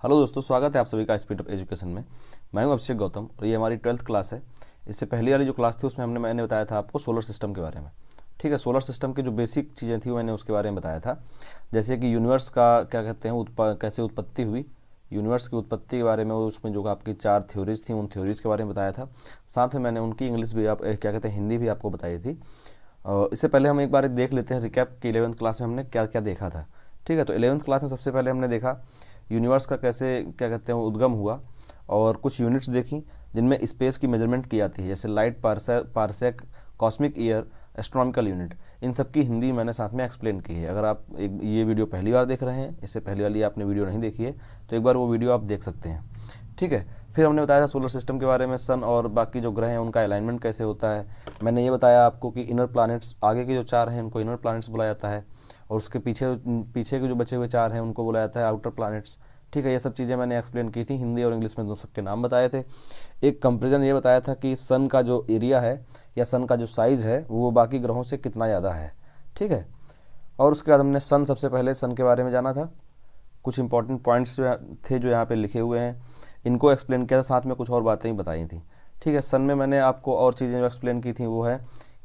Hello दोस्तों, स्वागत है आप सभी का स्पीड ऑफ एजुकेशन में। मैं हूं अभिषेक गौतम और ये हमारी 12th क्लास है। इससे पहली वाली जो क्लास थी उसमें मैंने बताया था आपको सोलर सिस्टम के बारे में। ठीक है, सोलर सिस्टम की जो बेसिक चीज़ें थी मैंने उसके बारे में बताया था, जैसे कि यूनिवर्स का क्या कहते हैं कैसे उत्पत्ति हुई, यूनिवर्स की उत्पत्ति के बारे में, उसमें जो आपकी 4 थ्योरीज थी उन थ्योरीज के बारे में बताया था। साथ में मैंने उनकी इंग्लिश भी क्या कहते हैं हिंदी भी आपको बताई थी। इससे पहले हम एक बार देख लेते हैं रिकैप कि 11th क्लास में हमने क्या क्या देखा था। ठीक है, तो 11th क्लास में सबसे पहले हमने देखा यूनिवर्स का कैसे क्या कहते हैं उद्गम हुआ, और कुछ यूनिट्स देखी जिनमें स्पेस की मेजरमेंट की जाती है, जैसे light parsec, cosmic year, astronomical unit. इन सब की हिंदी मैंने साथ में एक्सप्लेन की है। अगर आप ये वीडियो पहली बार देख रहे हैं, इससे पहले वाली आपने वीडियो नहीं देखी है, तो एक बार वो वीडियो आप देख सकते हैं। ठीक है, फिर हमने बताया था सोलर सिस्टम के बारे में, सन और बाकी जो ग्रह हैं उनका अलाइनमेंट कैसे होता है। मैंने ये बताया आपको कि इनर प्लैनेट्स, आगे के जो 4 हैं उनको इनर प्लैनेट्स बोला जाता है, और उसके पीछे के जो बचे हुए 4 हैं उनको बोला जाता है आउटर प्लैनेट्स। ठीक है, ये सब चीज़ें मैंने एक्सप्लेन की थी, हिंदी और इंग्लिश में दोनों सबके नाम बताए थे। एक कंपेरिजन ये बताया था कि सन का जो एरिया है या सन का जो साइज़ है वो बाकी ग्रहों से कितना ज़्यादा है। ठीक है, और उसके बाद हमने सबसे पहले सन के बारे में जाना था। कुछ इंपॉर्टेंट पॉइंट्स थे जो यहाँ पे लिखे हुए हैं, इनको एक्सप्लेन किया था, साथ में कुछ और बातें ही बताई थी। ठीक है, सन में मैंने आपको और चीज़ें जो एक्सप्लेन की थी वो है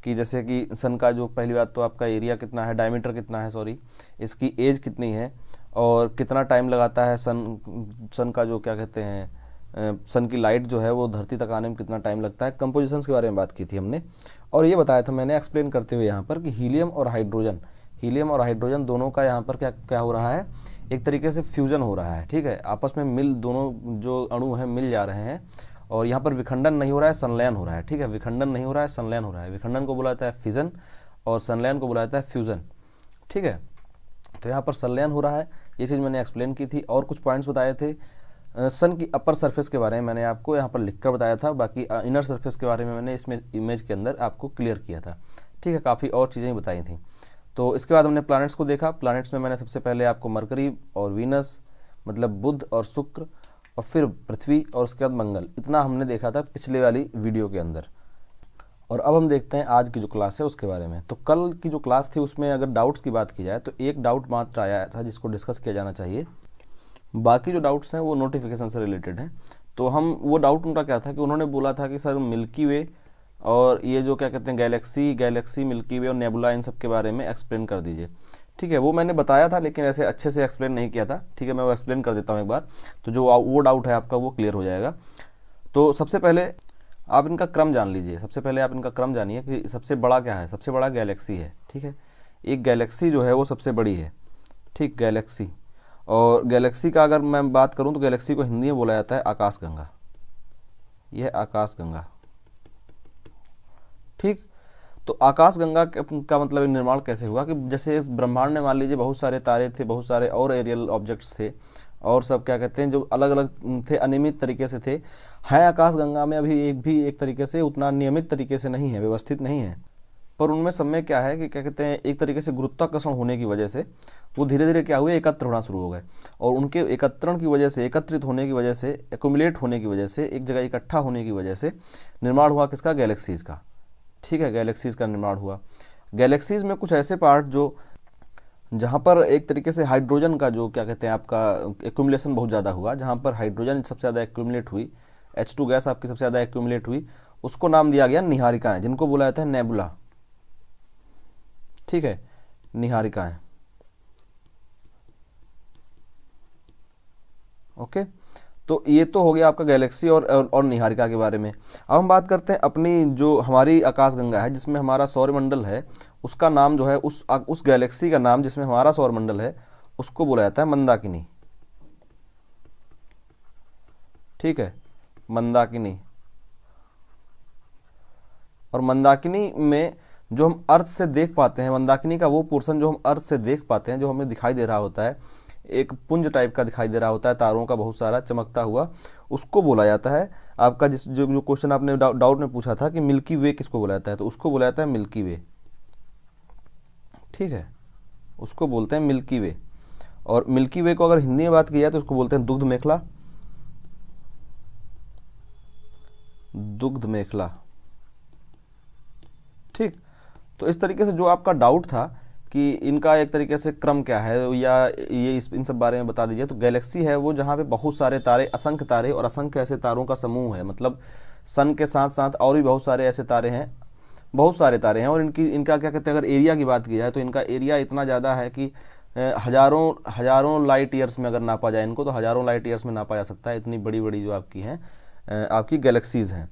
कि जैसे कि सन का जो पहली बात तो आपका एरिया कितना है, डायमीटर कितना है, सॉरी, इसकी एज कितनी है, और कितना टाइम लगाता है सन का जो क्या कहते हैं सन की लाइट जो है वो धरती तक आने में कितना टाइम लगता है। कंपोजिशंस के बारे में बात की थी हमने, और ये बताया था मैंने एक्सप्लेन करते हुए यहाँ पर कि हीलियम और हाइड्रोजन दोनों का यहाँ पर क्या क्या हो रहा है, एक तरीके से फ्यूजन हो रहा है। ठीक है, आपस में दोनों जो अणु हैं मिल जा रहे हैं, और यहाँ पर विखंडन नहीं हो रहा है, संलयन हो रहा है। ठीक है, विखंडन नहीं हो रहा है, संलयन हो रहा है। विखंडन को बुलाता है फिजन और संलयन को बुलाता है फ्यूजन। ठीक है, तो यहाँ पर संलयन हो रहा है, ये चीज़ मैंने एक्सप्लेन की थी। और कुछ पॉइंट्स बताए थे सन की अपर सरफेस के बारे में, मैंने आपको यहाँ पर लिखकर बताया था। बाकी इनर सरफेस के बारे में मैंने इसमें इमेज के अंदर आपको क्लियर किया था। ठीक है, काफ़ी और चीज़ें बताई थी। तो इसके बाद हमने प्लैनेट्स को देखा। प्लैनेट्स में मैंने सबसे पहले आपको मरकरी और वीनस, मतलब बुध और शुक्र, और फिर पृथ्वी, और उसके बाद मंगल, इतना हमने देखा था पिछले वाली वीडियो के अंदर। और अब हम देखते हैं आज की जो क्लास है उसके बारे में। तो कल की जो क्लास थी उसमें अगर डाउट्स की बात की जाए तो एक डाउट मात्र आया था जिसको डिस्कस किया जाना चाहिए। बाकी जो डाउट्स हैं वो नोटिफिकेशन से रिलेटेड हैं। तो हम वो डाउट उनका क्या था कि उन्होंने बोला था कि सर मिल्की वे और ये जो क्या कहते हैं गैलेक्सी मिल्की वे और नेबुला, इन सब के बारे में एक्सप्लेन कर दीजिए। ठीक है, वो मैंने बताया था लेकिन ऐसे अच्छे से एक्सप्लेन नहीं किया था। ठीक है, मैं वो एक्सप्लेन कर देता हूँ एक बार, तो जो वो डाउट है आपका वो क्लियर हो जाएगा। तो सबसे पहले आप इनका क्रम जान लीजिए। सबसे पहले आप इनका क्रम जानिए कि सबसे बड़ा क्या है। सबसे बड़ा गैलेक्सी है। ठीक है, एक गैलेक्सी जो है वो सबसे बड़ी है। ठीक, गैलेक्सी, और गैलेक्सी का अगर मैं बात करूं तो गैलेक्सी को हिंदी में बोला जाता है आकाशगंगा। यह आकाशगंगा। ठीक, तो आकाशगंगा का मतलब निर्माण कैसे हुआ कि जैसे इस ब्रह्मांड में मान लीजिए बहुत सारे तारे थे, बहुत सारे और एरियल ऑब्जेक्ट्स थे, और सब क्या कहते हैं जो अलग अलग थे, अनियमित तरीके से थे। है आकाशगंगा में अभी एक तरीके से उतना नियमित तरीके से नहीं है, व्यवस्थित नहीं है, पर उनमें सब में क्या है कि क्या कहते हैं एक तरीके से गुरुत्वाकर्षण होने की वजह से वो धीरे धीरे क्या हुए, एकत्र होना शुरू हो गए। और उनके एकत्रण की वजह से, एकत्रित होने की वजह से, एक्यूमुलेट होने की वजह से, एक जगह इकट्ठा होने की वजह से निर्माण हुआ किसका, गैलेक्सीज का। ठीक है, गैलेक्सीज का निर्माण हुआ। गैलेक्सीज में कुछ ऐसे पार्ट जो जहाँ पर एक तरीके से हाइड्रोजन का जो क्या कहते हैं आपका एक्यूमुलेशन बहुत ज़्यादा हुआ, जहाँ पर हाइड्रोजन सबसे ज़्यादा एक्यूमुलेट हुई, H2 गैस आपकी सबसे ज़्यादा एक्यूमुलेट हुई, उसको नाम दिया गया निहारिकाएं, जिनको बोला जाता है नेबुला। ठीक है, निहारिकाएं। ओके, तो ये तो हो गया आपका गैलेक्सी और निहारिका के बारे में। अब हम बात करते हैं अपनी जो हमारी आकाशगंगा है जिसमें हमारा सौरमंडल है, उसका नाम जो है उस गैलेक्सी का नाम जिसमें हमारा सौरमंडल है उसको बोला जाता है मंदाकिनी। ठीक है, मंदाकिनी। और मंदाकिनी में जो हम अर्थ से देख पाते हैं, मंदाकिनी का वो पोर्शन जो हम अर्थ से देख पाते हैं, जो हमें दिखाई दे रहा होता है, एक पुंज टाइप का दिखाई दे रहा होता है, तारों का बहुत सारा चमकता हुआ, उसको बोला जाता है आपका जो क्वेश्चन आपने डाउट में पूछा था कि मिल्की वे किसको बोला जाता है, तो उसको बोला जाता है मिल्की वे। ठीक है, उसको बोलते हैं मिल्की वे। और मिल्की वे को अगर हिंदी में बात की जाए तो उसको बोलते हैं दुग्ध मेखला। दुग्ध मेखला। ठीक, तो इस तरीके से जो आपका डाउट था कि इनका एक तरीके से क्रम क्या है, या ये इन सब बारे में बता दीजिए। तो गैलेक्सी है वो जहाँ पे बहुत सारे तारे, असंख्य तारे और असंख्य ऐसे तारों का समूह है, मतलब सन के साथ साथ और भी बहुत सारे ऐसे तारे हैं, बहुत सारे तारे हैं। और इनका क्या कहते हैं, अगर एरिया की बात की जाए तो इनका एरिया इतना ज़्यादा है कि हज़ारों लाइट ईयर्स में अगर नापा जाए इनको, तो हज़ारों लाइट ईयर्स में नापा जा सकता है। इतनी बड़ी बड़ी जो आपकी हैं आपकी गैलेक्सीज़ हैं,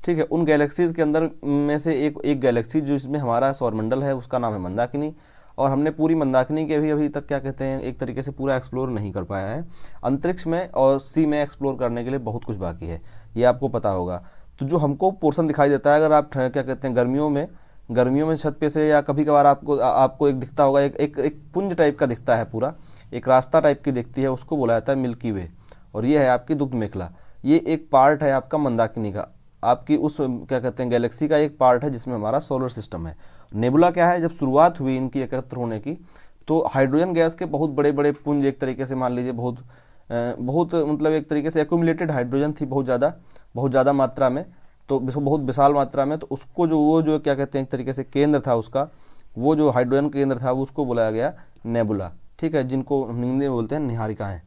ठीक है। उन गैलेक्सीज़ के अंदर में से एक गैलेक्सी जो इसमें हमारा सौरमंडल है उसका नाम है मंदाकिनी। और हमने पूरी मंदाकिनी के भी अभी तक क्या कहते हैं एक तरीके से पूरा एक्सप्लोर नहीं कर पाया है। अंतरिक्ष में और सी में एक्सप्लोर करने के लिए बहुत कुछ बाकी है, ये आपको पता होगा। तो जो हमको पोर्शन दिखाई देता है, अगर आप क्या कहते हैं गर्मियों में छत पे से, या कभी कभार आपको एक दिखता होगा, एक पुंज टाइप का दिखता है, पूरा एक रास्ता टाइप की दिखती है, उसको बोला जाता है मिल्की वे। और ये है आपकी दुग्ध मेखला, ये एक पार्ट है आपका मंदाकिनी का, आपकी उस क्या कहते हैं गैलेक्सी का एक पार्ट है जिसमें हमारा सोलर सिस्टम है। नेबुला क्या है, जब शुरुआत हुई इनकी एकत्र होने की, तो हाइड्रोजन गैस के बहुत बड़े बड़े पुंज, एक तरीके से मान लीजिए बहुत मतलब एक तरीके से एक्यूमुलेटेड हाइड्रोजन थी बहुत ज़्यादा मात्रा में, तो बहुत विशाल मात्रा में। तो उसको वो जो क्या कहते हैं एक तरीके से केंद्र था उसका, वो जो हाइड्रोजन केंद्र था उसको बुलाया गया नेबुला, ठीक है, जिनको हिंदी में बोलते हैं निहारिकाएँ।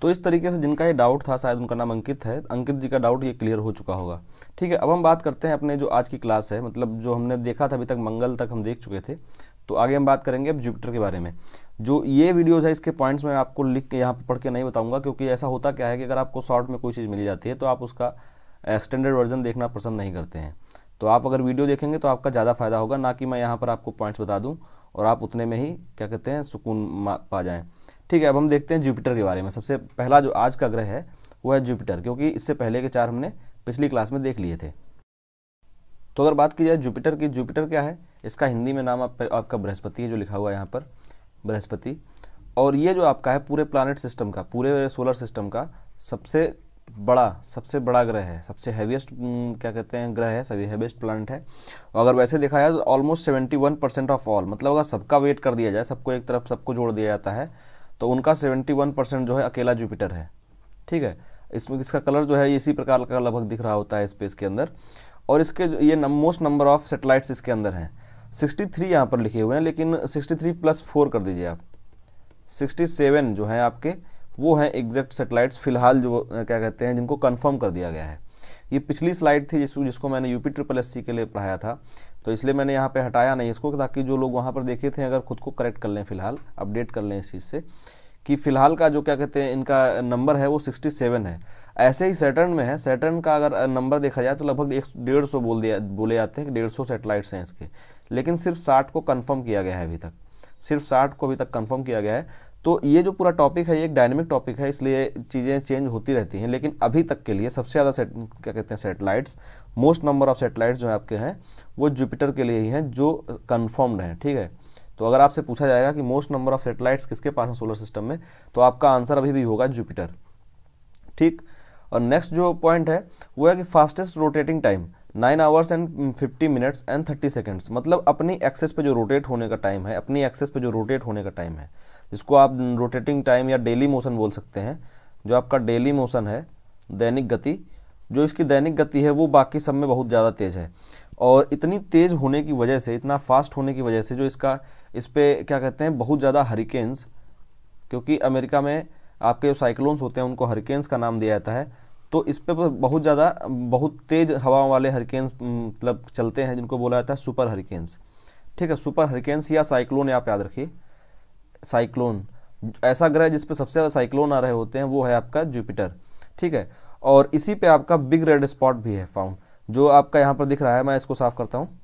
तो इस तरीके से जिनका ये डाउट था, शायद उनका नाम अंकित है, अंकित जी का डाउट ये क्लियर हो चुका होगा, ठीक है। अब हम बात करते हैं अपने जो आज की क्लास है, मतलब जो हमने देखा था अभी तक, मंगल तक हम देख चुके थे, तो आगे हम बात करेंगे अब जुपिटर के बारे में। जो ये वीडियोज़ है इसके पॉइंट्स मैं आपको लिख के यहाँ पर पढ़ के नहीं बताऊँगा, क्योंकि ऐसा होता क्या है कि अगर आपको शॉर्ट में कोई चीज़ मिल जाती है तो आप उसका एक्सटेंडेड वर्जन देखना पसंद नहीं करते हैं। तो आप अगर वीडियो देखेंगे तो आपका ज़्यादा फायदा होगा, ना कि मैं यहाँ पर आपको पॉइंट्स बता दूँ और आप उतने में ही क्या कहते हैं सुकून पा जाएँ, ठीक है। अब हम देखते हैं जुपिटर के बारे में। सबसे पहला जो आज का ग्रह है वो है जुपिटर, क्योंकि इससे पहले के 4 हमने पिछली क्लास में देख लिए थे। तो अगर बात की जाए जुपिटर की, जुपिटर क्या है, इसका हिंदी में नाम आपका बृहस्पति है, जो लिखा हुआ है यहाँ पर बृहस्पति। और ये जो आपका है पूरे प्लानट सिस्टम का, पूरे सोलर सिस्टम का सबसे बड़ा ग्रह है, सबसे हैवीएस्ट क्या कहते हैं ग्रह है, सभी हैवीएस्ट प्लैनेट है। और अगर वैसे देखा जाए तो ऑलमोस्ट 71% ऑफ ऑल, मतलब अगर सबका वेट कर दिया जाए, सबको एक तरफ सबको जोड़ दिया जाता है, तो उनका 71% जो है अकेला जुपिटर है, ठीक है। इसका कलर जो है इसी प्रकार का लगभग दिख रहा होता है स्पेस के अंदर। और इसके ये मोस्ट नंबर ऑफ सेटेलाइट्स इसके अंदर हैं 63 यहाँ पर लिखे हुए हैं, लेकिन 63 + 4 कर दीजिए आप, 67 जो हैं आपके वो हैं एग्जैक्ट सेटेलाइट्स फिलहाल, जो क्या कहते हैं जिनको कंफर्म कर दिया गया है। ये पिछली स्लाइड थी जिसको मैंने UPSSC के लिए पढ़ाया था, तो इसलिए मैंने यहाँ पे हटाया नहीं इसको, ताकि जो लोग वहाँ पर देखे थे अगर खुद को करेक्ट कर लें, फिलहाल अपडेट कर लें इस चीज़ से, कि फिलहाल का जो क्या कहते हैं इनका नंबर है वो 67 है। ऐसे ही सैटर्न में है, सैटर्न का अगर नंबर देखा जाए तो लगभग 150 बोले जाते हैं कि 150 सेटेलाइट्स हैं इसके, लेकिन सिर्फ 60 को कन्फर्म किया गया है अभी तक, सिर्फ 60 को अभी तक कन्फर्म किया गया है। तो ये जो पूरा टॉपिक है ये एक डायनेमिक टॉपिक है, इसलिए चीज़ें चेंज होती रहती हैं, लेकिन अभी तक के लिए सबसे ज़्यादा क्या कहते हैं satellites, most number of satellites जो आपके हैं वो जुपिटर के लिए ही हैं जो कन्फर्म्ड हैं, ठीक है। तो अगर आपसे पूछा जाएगा कि मोस्ट नंबर ऑफ सेटेलाइट्स किसके पास है सोलर सिस्टम में, तो आपका आंसर अभी भी होगा जुपिटर, ठीक। और नेक्स्ट जो पॉइंट है वो है कि fastest rotating time 9 hours and 50 minutes and 30 seconds, मतलब अपनी एक्सेस पे जो रोटेट होने का टाइम है, अपनी एक्सेस पे जो रोटेट होने का टाइम है, जिसको आप रोटेटिंग टाइम या डेली मोशन बोल सकते हैं। जो आपका डेली मोशन है, दैनिक गति, जो इसकी दैनिक गति है वो बाकी सब में बहुत ज़्यादा तेज़ है। और इतनी तेज़ होने की वजह से, इतना फास्ट होने की वजह से जो इस पे क्या कहते हैं बहुत ज़्यादा हरिकेन्स, क्योंकि अमेरिका में आपके जो साइक्लोन्स होते हैं उनको हरिकेन्स का नाम दिया जाता है, तो इस पे बहुत तेज़ हवा वाले हरिकेन्स मतलब चलते हैं, जिनको बोला जाता है सुपर हरिकेन्स, ठीक है। सुपर हरिकेन्स या साइक्लोन आप याद रखिए, साइक्लोन। ऐसा ग्रह जिस पे सबसे ज़्यादा साइक्लोन आ रहे होते हैं वो है आपका जुपिटर, ठीक है। और इसी पे आपका बिग रेड स्पॉट भी है फाउंड, जो आपका यहाँ पर दिख रहा है। मैं इसको साफ करता हूँ।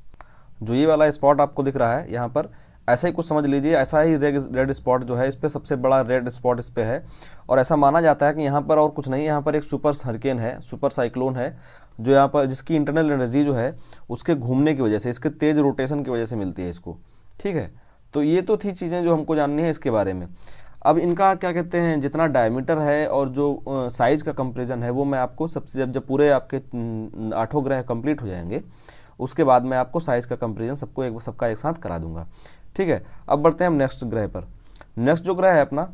जो ये वाला स्पॉट आपको दिख रहा है यहाँ पर, ऐसा ही कुछ समझ लीजिए, ऐसा ही रेड स्पॉट जो है इस पर सबसे बड़ा रेड स्पॉट इस पे है। और ऐसा माना जाता है कि यहाँ पर और कुछ नहीं, यहाँ पर एक सुपर हरिकेन है, सुपर साइक्लोन है, जो यहाँ पर जिसकी इंटरनल एनर्जी जो है उसके घूमने की वजह से, इसके तेज रोटेशन की वजह से मिलती है इसको, ठीक है। तो ये तो थी चीज़ें जो हमको जाननी है इसके बारे में। अब इनका क्या कहते हैं जितना डायमीटर है और जो साइज़ का कंपेरिजन है वो मैं आपको सबसे जब पूरे आपके 8 ग्रह कंप्लीट हो जाएंगे उसके बाद मैं आपको साइज़ का कंपेरिजन सबका एक साथ करा दूंगा, ठीक है। अब बढ़ते हैं हम नेक्स्ट ग्रह पर। नेक्स्ट जो ग्रह है अपना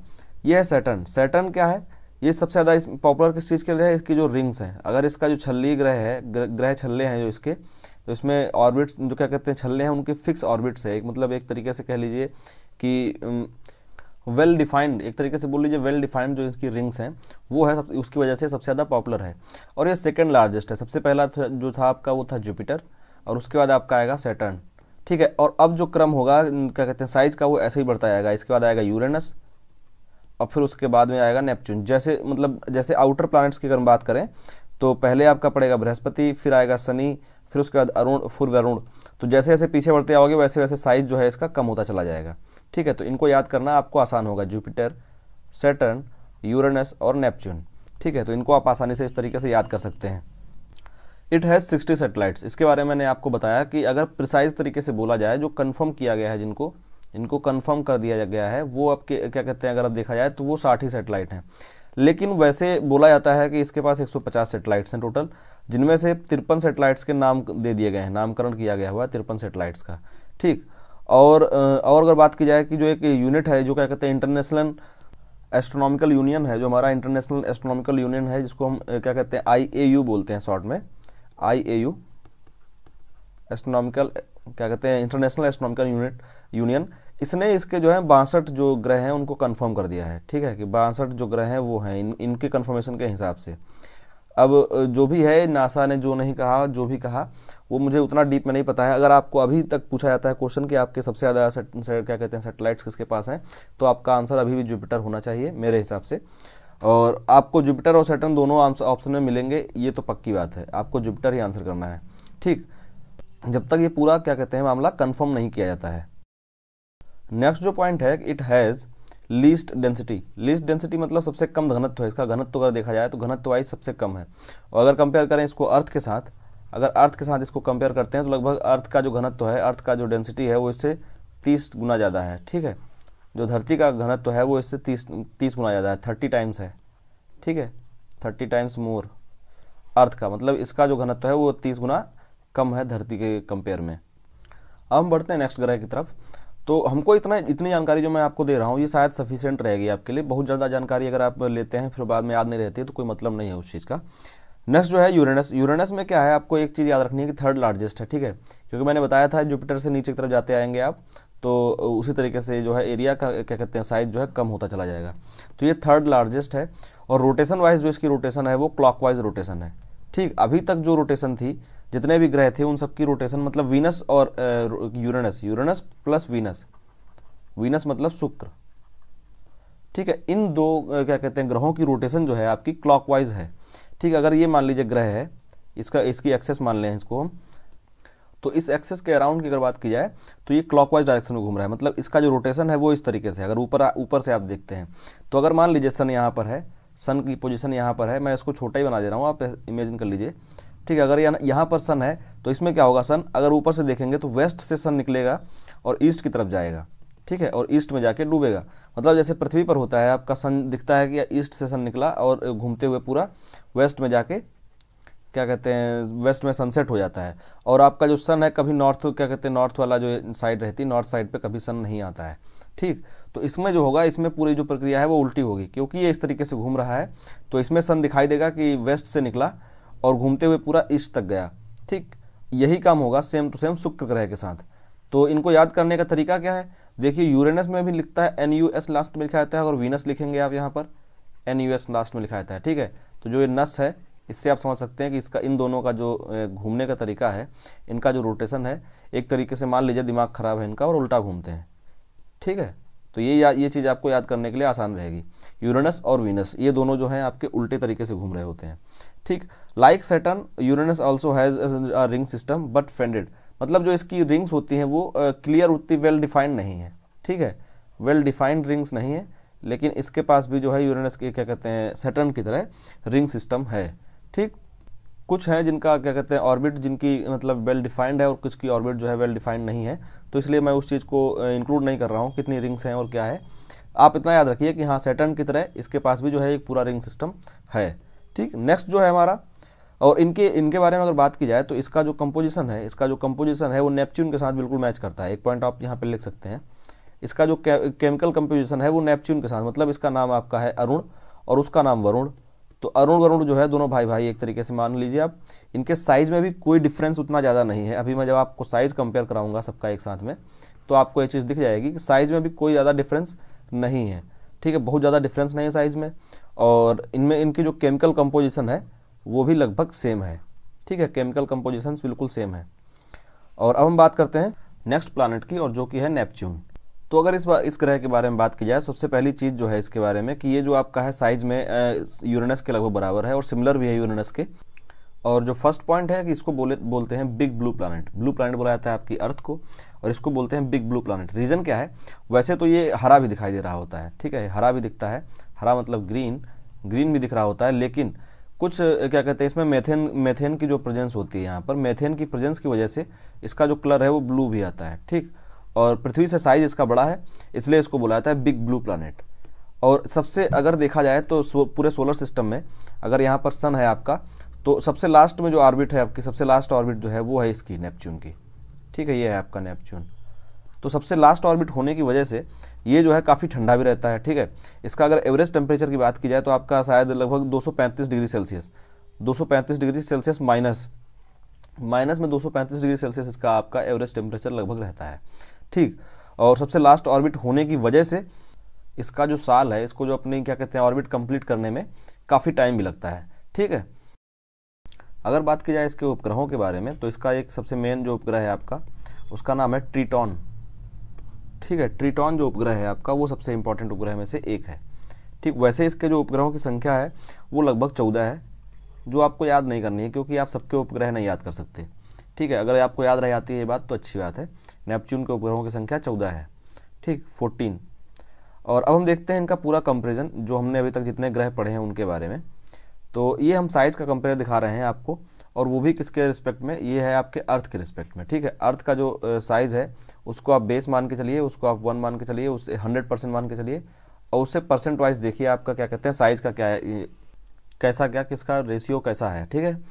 ये है सैटर्न। सैटर्न क्या है, ये सबसे ज़्यादा पॉपुलर किस चीज़ के लिए है, इसकी जो रिंग्स हैं। अगर इसका जो छल्ली ग्रह है, ग्रह छल्ले हैं जो इसके, तो इसमें ऑर्बिट्स जो क्या कहते हैं छल्ले हैं उनके फिक्स ऑर्बिट्स है, एक मतलब एक तरीके से कह लीजिए कि वेल डिफाइंड, एक तरीके से बोल लीजिए वेल डिफाइंड जो इसकी रिंग्स हैं वो है, उसकी वजह से सबसे ज़्यादा पॉपुलर है। और ये सेकंड लार्जेस्ट है, सबसे पहला जो था आपका वो था जुपिटर, और उसके बाद आपका आएगा सैटर्न, ठीक है। और अब जो क्रम होगा क्या कहते हैं साइज का वो ऐसे ही बढ़ता जाएगा, इसके बाद आएगा यूरेनस और फिर उसके बाद में आएगा नेपच्यून। जैसे मतलब जैसे आउटर प्लैनेट्स की अगर हम बात करें तो पहले आपका पड़ेगा बृहस्पति, फिर आएगा शनि, फिर उसके बाद अरुण, फिर वरुण। तो जैसे जैसे पीछे बढ़ते आओगे वैसे वैसे साइज जो है इसका कम होता चला जाएगा, ठीक है। तो इनको याद करना आपको आसान होगा, जुपिटर, सैटर्न, यूरेनस और नेपच्यून, ठीक है। तो इनको आप आसानी से इस तरीके से याद कर सकते हैं। इट हैज़ 60 सैटेलाइट्स, इसके बारे में मैंने आपको बताया कि अगर प्रिसाइज तरीके से बोला जाए, जो कन्फर्म किया गया है, इनको कन्फर्म कर दिया गया है, वो आपके क्या कहते हैं अगर अब देखा जाए तो वो 60 ही सैटेलाइट हैं। लेकिन वैसे बोला जाता है कि इसके पास 150 सैटेलाइट्स हैं टोटल, जिनमें से 53 सैटेलाइट्स के नाम दे दिए गए हैं, नामकरण किया गया हुआ है 53 सैटेलाइट्स का, ठीक। और अगर बात की जाए कि जो एक यूनिट है जो क्या कहते हैं इंटरनेशनल एस्ट्रोनॉमिकल यूनियन है, जो हमारा इंटरनेशनल एस्ट्रोनॉमिकल यूनियन है, जिसको हम क्या कहते हैं IAU बोलते हैं शॉर्ट में, IAU एस्ट्रोनॉमिकल क्या कहते हैं इंटरनेशनल एस्ट्रोनॉमिकल यूनियन, इसने इसके जो है 62 जो ग्रह हैं उनको कंफर्म कर दिया है, ठीक है, कि 62 जो ग्रह हैं वो हैं इनके कंफर्मेशन के हिसाब से। अब जो भी है नासा ने जो नहीं कहा, जो भी कहा वो मुझे उतना डीप में नहीं पता है। अगर आपको अभी तक पूछा जाता है क्वेश्चन कि आपके सबसे ज़्यादा क्या कहते हैं सैटेलाइट्स किसके पास हैं, तो आपका आंसर अभी भी जुपिटर होना चाहिए मेरे हिसाब से। और आपको जुपिटर और सैटर्न दोनों ऑप्शन में मिलेंगे, ये तो पक्की बात है, आपको जुपिटर ही आंसर करना है, ठीक, जब तक ये पूरा क्या कहते हैं मामला कंफर्म नहीं किया जाता है। नेक्स्ट जो पॉइंट है, it has least density. Least density मतलब सबसे कम घनत्व है, इसका घनत्व अगर देखा जाए तो घनत्व वाइज सबसे कम है। और अगर कंपेयर करें इसको अर्थ के साथ, अगर अर्थ के साथ इसको कंपेयर करते हैं तो लगभग अर्थ का जो घनत्व है, अर्थ का जो डेंसिटी है वो इससे 30 गुना ज़्यादा है, ठीक है। जो धरती का घनत्व है वो इससे 30 गुना ज़्यादा है, 30 टाइम्स है, ठीक है, 30 टाइम्स मोर अर्थ का, मतलब इसका जो घनत्व है वो 30 गुना कम है धरती के कंपेयर में। अब हम बढ़ते हैं नेक्स्ट ग्रह की तरफ। तो हमको इतनी जानकारी जो मैं आपको दे रहा हूँ ये शायद सफिशिएंट रहेगी आपके लिए। बहुत ज़्यादा जानकारी अगर आप लेते हैं फिर बाद में याद नहीं रहती है तो कोई मतलब नहीं है उस चीज़ का। नेक्स्ट जो है यूरेनस। यूरेनस में क्या है, आपको एक चीज़ याद रखनी है कि थर्ड लार्जेस्ट है, ठीक है, क्योंकि मैंने बताया था जुपिटर से नीचे की तरफ जाते आएंगे आप तो उसी तरीके से जो है एरिया का क्या कहते हैं साइज जो है कम होता चला जाएगा। तो ये थर्ड लार्जेस्ट है और रोटेशन वाइज जो इसकी रोटेशन है वो क्लॉकवाइज रोटेशन है, ठीक। अभी तक जो रोटेशन थी, जितने भी ग्रह थे उन सबकी रोटेशन मतलब वीनस और Uranus, Uranus plus Venus, Venus मतलब शुक्र, ठीक है, इन दो क्या कहते हैं ग्रहों की रोटेशन जो है आपकी क्लॉकवाइज है, ठीक। अगर ये मान लीजिए ग्रह है, इसकी एक्सेस मान लें इसको हम, तो इस एक्सेस के अराउंड की अगर बात की जाए तो ये क्लॉकवाइज डायरेक्शन में घूम रहा है, मतलब इसका जो रोटेशन है वो इस तरीके से, अगर ऊपर से आप देखते हैं तो अगर मान लीजिए सन यहाँ पर है, सन की पोजीशन यहाँ पर है, मैं इसको छोटा ही बना दे रहा हूँ, आप इमेजिन कर लीजिए, ठीक है। अगर यहाँ पर सन है तो इसमें क्या होगा, सन अगर ऊपर से देखेंगे तो वेस्ट से सन निकलेगा और ईस्ट की तरफ जाएगा, ठीक है, और ईस्ट में जाके डूबेगा। मतलब जैसे पृथ्वी पर होता है आपका सन दिखता है कि ईस्ट से सन निकला और घूमते हुए पूरा वेस्ट में जाके क्या कहते हैं वेस्ट में सनसेट हो जाता है, और आपका जो सन है कभी नॉर्थ क्या कहते हैं नॉर्थ वाला जो साइड रहती है, नॉर्थ साइड पे कभी सन नहीं आता है, ठीक। तो इसमें जो होगा, इसमें पूरी जो प्रक्रिया है वो उल्टी होगी, क्योंकि ये इस तरीके से घूम रहा है तो इसमें सन दिखाई देगा कि वेस्ट से निकला और घूमते हुए पूरा ईस्ट तक गया, ठीक। यही काम होगा सेम टू सेम शुक्र ग्रह के साथ। तो इनको याद करने का तरीका क्या है, देखिए यूरेनस में भी लिखता है NUS लास्ट में लिखा जाता है, और वीनस लिखेंगे आप यहाँ पर NUS लास्ट में लिखा जाता है, ठीक है। तो जो ये नस है इससे आप समझ सकते हैं कि इसका इन दोनों का जो घूमने का तरीका है, इनका जो रोटेशन है, एक तरीके से मान लीजिए दिमाग खराब है इनका और उल्टा घूमते हैं, ठीक है। तो ये चीज़ आपको याद करने के लिए आसान रहेगी। यूरेनस और वीनस ये दोनों जो हैं आपके उल्टे तरीके से घूम रहे होते हैं, ठीक। Like Saturn, Uranus also has a ring system but fended, मतलब जो इसकी रिंग्स होती हैं वो क्लियर उतनी वेल डिफाइंड नहीं है, ठीक है, वेल डिफाइंड रिंग्स नहीं है, लेकिन इसके पास भी जो है यूरेनस के क्या कहते हैं सैटर्न की तरह रिंग सिस्टम है, ठीक। कुछ हैं जिनका क्या कहते हैं ऑर्बिट जिनकी मतलब वेल डिफाइंड है और कुछ की ऑर्बिट जो है वेल डिफाइंड नहीं है, तो इसलिए मैं उस चीज़ को इंक्लूड नहीं कर रहा हूँ कितनी रिंग्स हैं और क्या है। आप इतना याद रखिए कि हाँ सैटर्न की तरह इसके पास भी जो है एक पूरा रिंग सिस्टम है, ठीक। नेक्स्ट जो है हमारा, और इनके बारे में अगर बात की जाए तो इसका जो कंपोजिशन है वो नेपच्यून के साथ बिल्कुल मैच करता है। एक पॉइंट आप यहाँ पे लिख सकते हैं, इसका जो केमिकल कंपोजिशन है वो नेपच्यून के साथ, मतलब इसका नाम आपका है अरुण और उसका नाम वरुण, तो अरुण वरुण जो है दोनों भाई भाई एक तरीके से मान लीजिए आप। इनके साइज़ में भी कोई डिफरेंस उतना ज़्यादा नहीं है। अभी मैं जब आपको साइज़ कंपेयर कराऊंगा सबका एक साथ में, तो आपको ये चीज़ दिख जाएगी कि साइज़ में भी कोई ज़्यादा डिफरेंस नहीं है। ठीक है, बहुत ज़्यादा डिफरेंस नहीं है साइज़ में। और इनमें इनकी जो केमिकल कंपोजिशन है वो भी लगभग सेम है। ठीक है, केमिकल कंपोजिशन बिल्कुल सेम है। और अब हम बात करते हैं नेक्स्ट प्लानट की, और जो कि है नेपच्यून। तो अगर इस ग्रह के बारे में बात की जाए, सबसे पहली चीज़ जो है इसके बारे में कि ये जो आपका है साइज़ में यूरेनस के लगभग बराबर है और सिमिलर भी है यूरेनस के। और जो फर्स्ट पॉइंट है कि इसको बोलते हैं big blue planet. Blue planet बोला जाता है आपकी अर्थ को, और इसको बोलते हैं बिग ब्लू प्लानट। रीज़न क्या है, वैसे तो ये हरा भी दिखाई दे रहा होता है। ठीक है, हरा भी दिखता है, हरा मतलब ग्रीन, ग्रीन भी दिख रहा होता है, लेकिन कुछ क्या कहते हैं इसमें मेथेन की जो प्रेजेंस होती है, यहाँ पर मेथेन की प्रेजेंस की वजह से इसका जो कलर है वो ब्लू भी आता है। ठीक, और पृथ्वी से साइज इसका बड़ा है, इसलिए इसको बोला जाता है बिग ब्लू प्लानट। और सबसे अगर देखा जाए तो पूरे सोलर सिस्टम में अगर यहाँ पर सन है आपका, तो सबसे लास्ट में जो ऑर्बिट है आपकी, सबसे लास्ट ऑर्बिट जो है वो है इसकी नेपच्यून की। ठीक है, ये है आपका नेपच्यून। तो सबसे लास्ट ऑर्बिट होने की वजह से ये जो है काफ़ी ठंडा भी रहता है। ठीक है, इसका अगर एवरेज टेम्परेचर की बात की जाए तो आपका शायद लगभग 235 degree Celsius, 235 degree Celsius minus में 235 डिग्री सेल्सियस इसका आपका एवरेज टेम्परेचर लगभग रहता है। ठीक, और सबसे लास्ट ऑर्बिट होने की वजह से इसका जो साल है, इसको जो अपनी क्या कहते हैं ऑर्बिट कंप्लीट करने में काफ़ी टाइम भी लगता है। ठीक है, अगर बात की जाए इसके उपग्रहों के बारे में, तो इसका एक सबसे मेन जो उपग्रह है आपका, उसका नाम है ट्रिटॉन। ठीक है, ट्रिटॉन जो उपग्रह है आपका वो सबसे इंपॉर्टेंट उपग्रह में से एक है। ठीक, वैसे इसके जो उपग्रहों की संख्या है वो लगभग 14 है, जो आपको याद नहीं करनी है क्योंकि आप सबके उपग्रह नहीं याद कर सकते। ठीक है, अगर आपको याद रह जाती है ये बात तो अच्छी बात है। नेपच्यून के उपग्रहों की संख्या 14 है। ठीक, 14। और अब हम देखते हैं इनका पूरा कंपेरिजन, जो हमने अभी तक जितने ग्रह पढ़े हैं उनके बारे में। तो ये हम साइज़ का कंपेयर दिखा रहे हैं आपको, और वो भी किसके रिस्पेक्ट में, ये है आपके अर्थ के रिस्पेक्ट में। ठीक है, अर्थ का जो साइज़ है उसको आप बेस मान के चलिए, उसको आप 1 मान के चलिए, उससे 100% मान के चलिए, और उससे परसेंट वाइज देखिए आपका क्या कहते हैं साइज़ का क्या है, कैसा क्या किसका रेशियो कैसा है। ठीक है,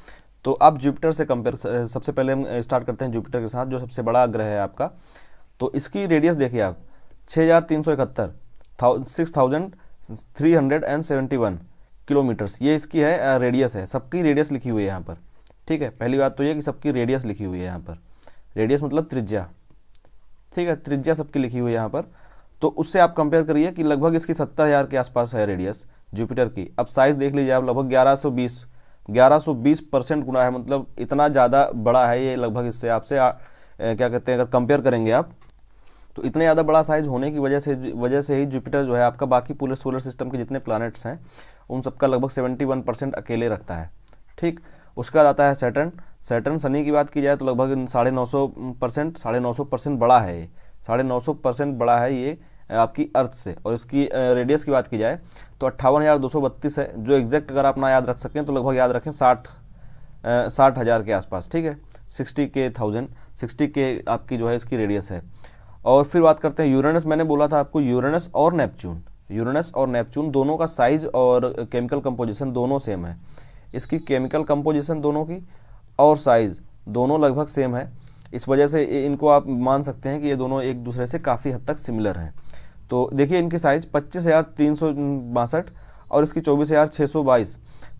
तो आप जुपिटर से कंपेयर, सबसे पहले हम स्टार्ट करते हैं जुपिटर के साथ, जो सबसे बड़ा ग्रह है आपका। तो इसकी रेडियस देखिए आप 6371, 6371 किलोमीटर्स, ये इसकी है रेडियस है। सबकी रेडियस लिखी हुई है यहाँ पर। ठीक है, पहली बात तो ये कि सबकी रेडियस लिखी हुई है यहाँ पर। रेडियस मतलब त्रिज्या। ठीक है, त्रिज्या सबकी लिखी हुई है यहाँ पर। तो उससे आप कंपेयर करिए कि लगभग इसकी 70,000 के आसपास है रेडियस जुपिटर की। अब साइज़ देख लीजिए आप, लगभग 1120% गुना है, मतलब इतना ज़्यादा बड़ा है ये। लगभग इससे आपसे क्या कहते हैं अगर कंपेयर करेंगे आप, तो इतने ज़्यादा बड़ा साइज़ होने की वजह से ही जुपिटर जो है आपका बाकी पूरे सोलर सिस्टम के जितने प्लैनेट्स हैं उन सबका लगभग 71% अकेले रखता है। ठीक, उसके बाद आता है सैटर्न। शनि की बात की जाए तो लगभग 950% बड़ा है ये, 950% बड़ा है ये आपकी अर्थ से। और इसकी रेडियस की बात की जाए तो 58,232 है, जो एग्जैक्ट अगर आप ना याद रख सकें तो लगभग याद रखें 60,000 के आसपास। ठीक है, 60 के आपकी जो है इसकी रेडियस है। और फिर बात करते हैं यूरेनस। मैंने बोला था आपको यूरेनस और नेपच्यून दोनों का साइज और केमिकल कंपोजिशन दोनों सेम है। इसकी केमिकल कंपोजिशन दोनों की और साइज दोनों लगभग सेम है। इस वजह से इनको आप मान सकते हैं कि ये दोनों एक दूसरे से काफ़ी हद तक सिमिलर हैं। तो देखिए इनकी साइज़ 25,362 और इसकी 24,622।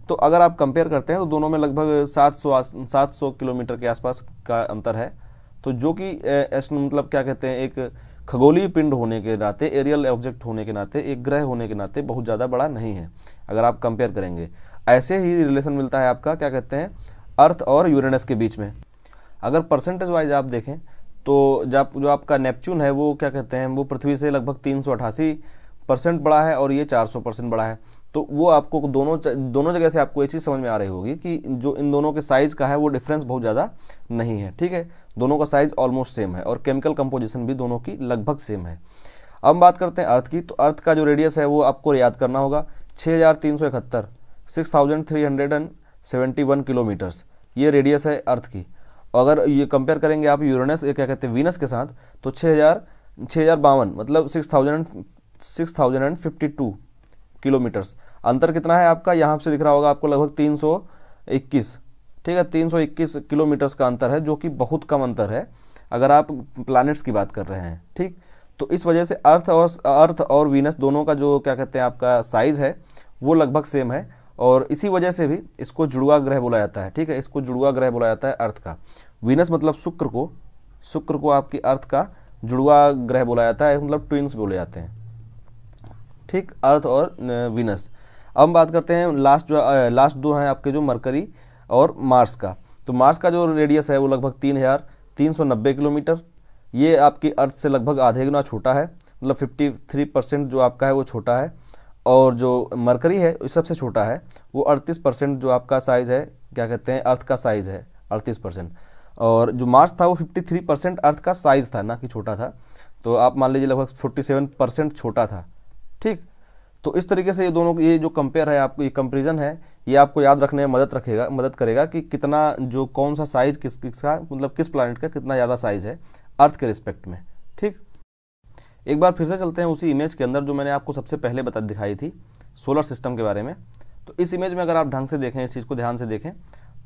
तो अगर आप कंपेयर करते हैं तो दोनों में लगभग 700 किलोमीटर के आसपास का अंतर है। तो जो कि मतलब क्या कहते हैं एक खगोलीय पिंड होने के नाते, एरियल ऑब्जेक्ट होने के नाते, एक ग्रह होने के नाते बहुत ज़्यादा बड़ा नहीं है अगर आप कंपेयर करेंगे। ऐसे ही रिलेशन मिलता है आपका क्या कहते हैं अर्थ और यूरेनस के बीच में। अगर परसेंटेज वाइज आप देखें तो जो आपका नेपच्यून है वो क्या कहते हैं वो पृथ्वी से लगभग 388% बड़ा है और ये 400% बड़ा है। तो वो आपको दोनों जगह से आपको ये चीज़ समझ में आ रही होगी कि जो इन दोनों के साइज़ का है वो डिफरेंस बहुत ज़्यादा नहीं है। ठीक है, दोनों का साइज़ ऑलमोस्ट सेम है और केमिकल कंपोजिशन भी दोनों की लगभग सेम है। अब हम बात करते हैं अर्थ की। तो अर्थ का जो रेडियस है वो आपको याद करना होगा 6,371, 6,371 किलोमीटर्स, ये रेडियस है अर्थ की। अगर ये कंपेयर करेंगे आप यूरेनस क्या कहते हैं वीनस के साथ तो 6,052 मतलब 6,052 किलोमीटर्स। अंतर कितना है आपका, यहाँ से दिख रहा होगा आपको लगभग 321। ठीक है, 321 किलोमीटर्स का अंतर है, जो कि बहुत कम अंतर है अगर आप प्लैनेट्स की बात कर रहे हैं। ठीक, तो इस वजह से अर्थ और वीनस दोनों का जो क्या कहते हैं आपका साइज़ है वो लगभग सेम है और इसी वजह से भी इसको जुड़वा ग्रह बोला जाता है। ठीक है, इसको जुड़वा ग्रह बोला जाता है अर्थ का। वीनस मतलब शुक्र को आपकी अर्थ का जुड़वा ग्रह बोला जाता है, मतलब ट्विंस बोले जाते हैं। ठीक, अर्थ और वीनस। अब हम बात करते हैं लास्ट दो हैं आपके जो मरकरी और मार्स का। तो मार्स का जो रेडियस है वो लगभग 3390 किलोमीटर। ये आपकी अर्थ से लगभग आधे गुना छोटा है, मतलब 53% जो आपका है वो छोटा है। और जो मरकरी है सबसे छोटा है, वो 38% जो आपका साइज़ है, क्या कहते हैं, अर्थ का साइज़ है 38%। और जो मार्स था वो 53% अर्थ का साइज़ था, ना कि छोटा था। तो आप मान लीजिए लगभग 47% छोटा था। ठीक, तो इस तरीके से ये दोनों, ये जो कंपेयर है आपको, ये कंपेरिजन है, ये आपको याद रखने में मदद करेगा कि कितना जो कौन सा साइज़ किसका, मतलब किस प्लैनेट का कितना ज़्यादा साइज़ है अर्थ के रिस्पेक्ट में। ठीक, एक बार फिर से चलते हैं उसी इमेज के अंदर जो मैंने आपको सबसे पहले दिखाई थी सोलर सिस्टम के बारे में। तो इस इमेज में अगर आप ढंग से देखें, इस चीज़ को ध्यान से देखें,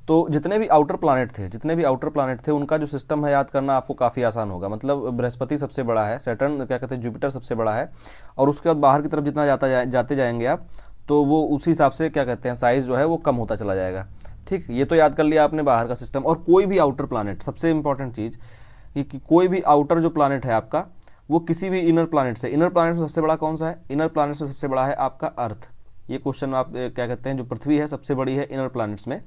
तो जितने भी आउटर प्लानेट थे उनका जो सिस्टम है याद करना आपको काफ़ी आसान होगा। मतलब बृहस्पति सबसे बड़ा है, सैटर्न क्या कहते हैं, जुपिटर सबसे बड़ा है, और उसके बाद बाहर की तरफ जितना जाते जाएंगे आप, तो वो उसी हिसाब से क्या कहते हैं साइज़ जो है वो कम होता चला जाएगा। ठीक, ये तो याद कर लिया आपने बाहर का सिस्टम। और कोई भी आउटर प्लानेट, सबसे इंपॉर्टेंट चीज़ कि कोई भी आउटर जो प्लानेट है आपका, वो किसी भी इनर प्लानेट में सबसे बड़ा कौन सा है? इनर प्लानेट्स में सबसे बड़ा है आपका अर्थ। ये क्वेश्चन आप क्या कहते हैं, जो पृथ्वी है सबसे बड़ी है इनर प्लानेट्स में,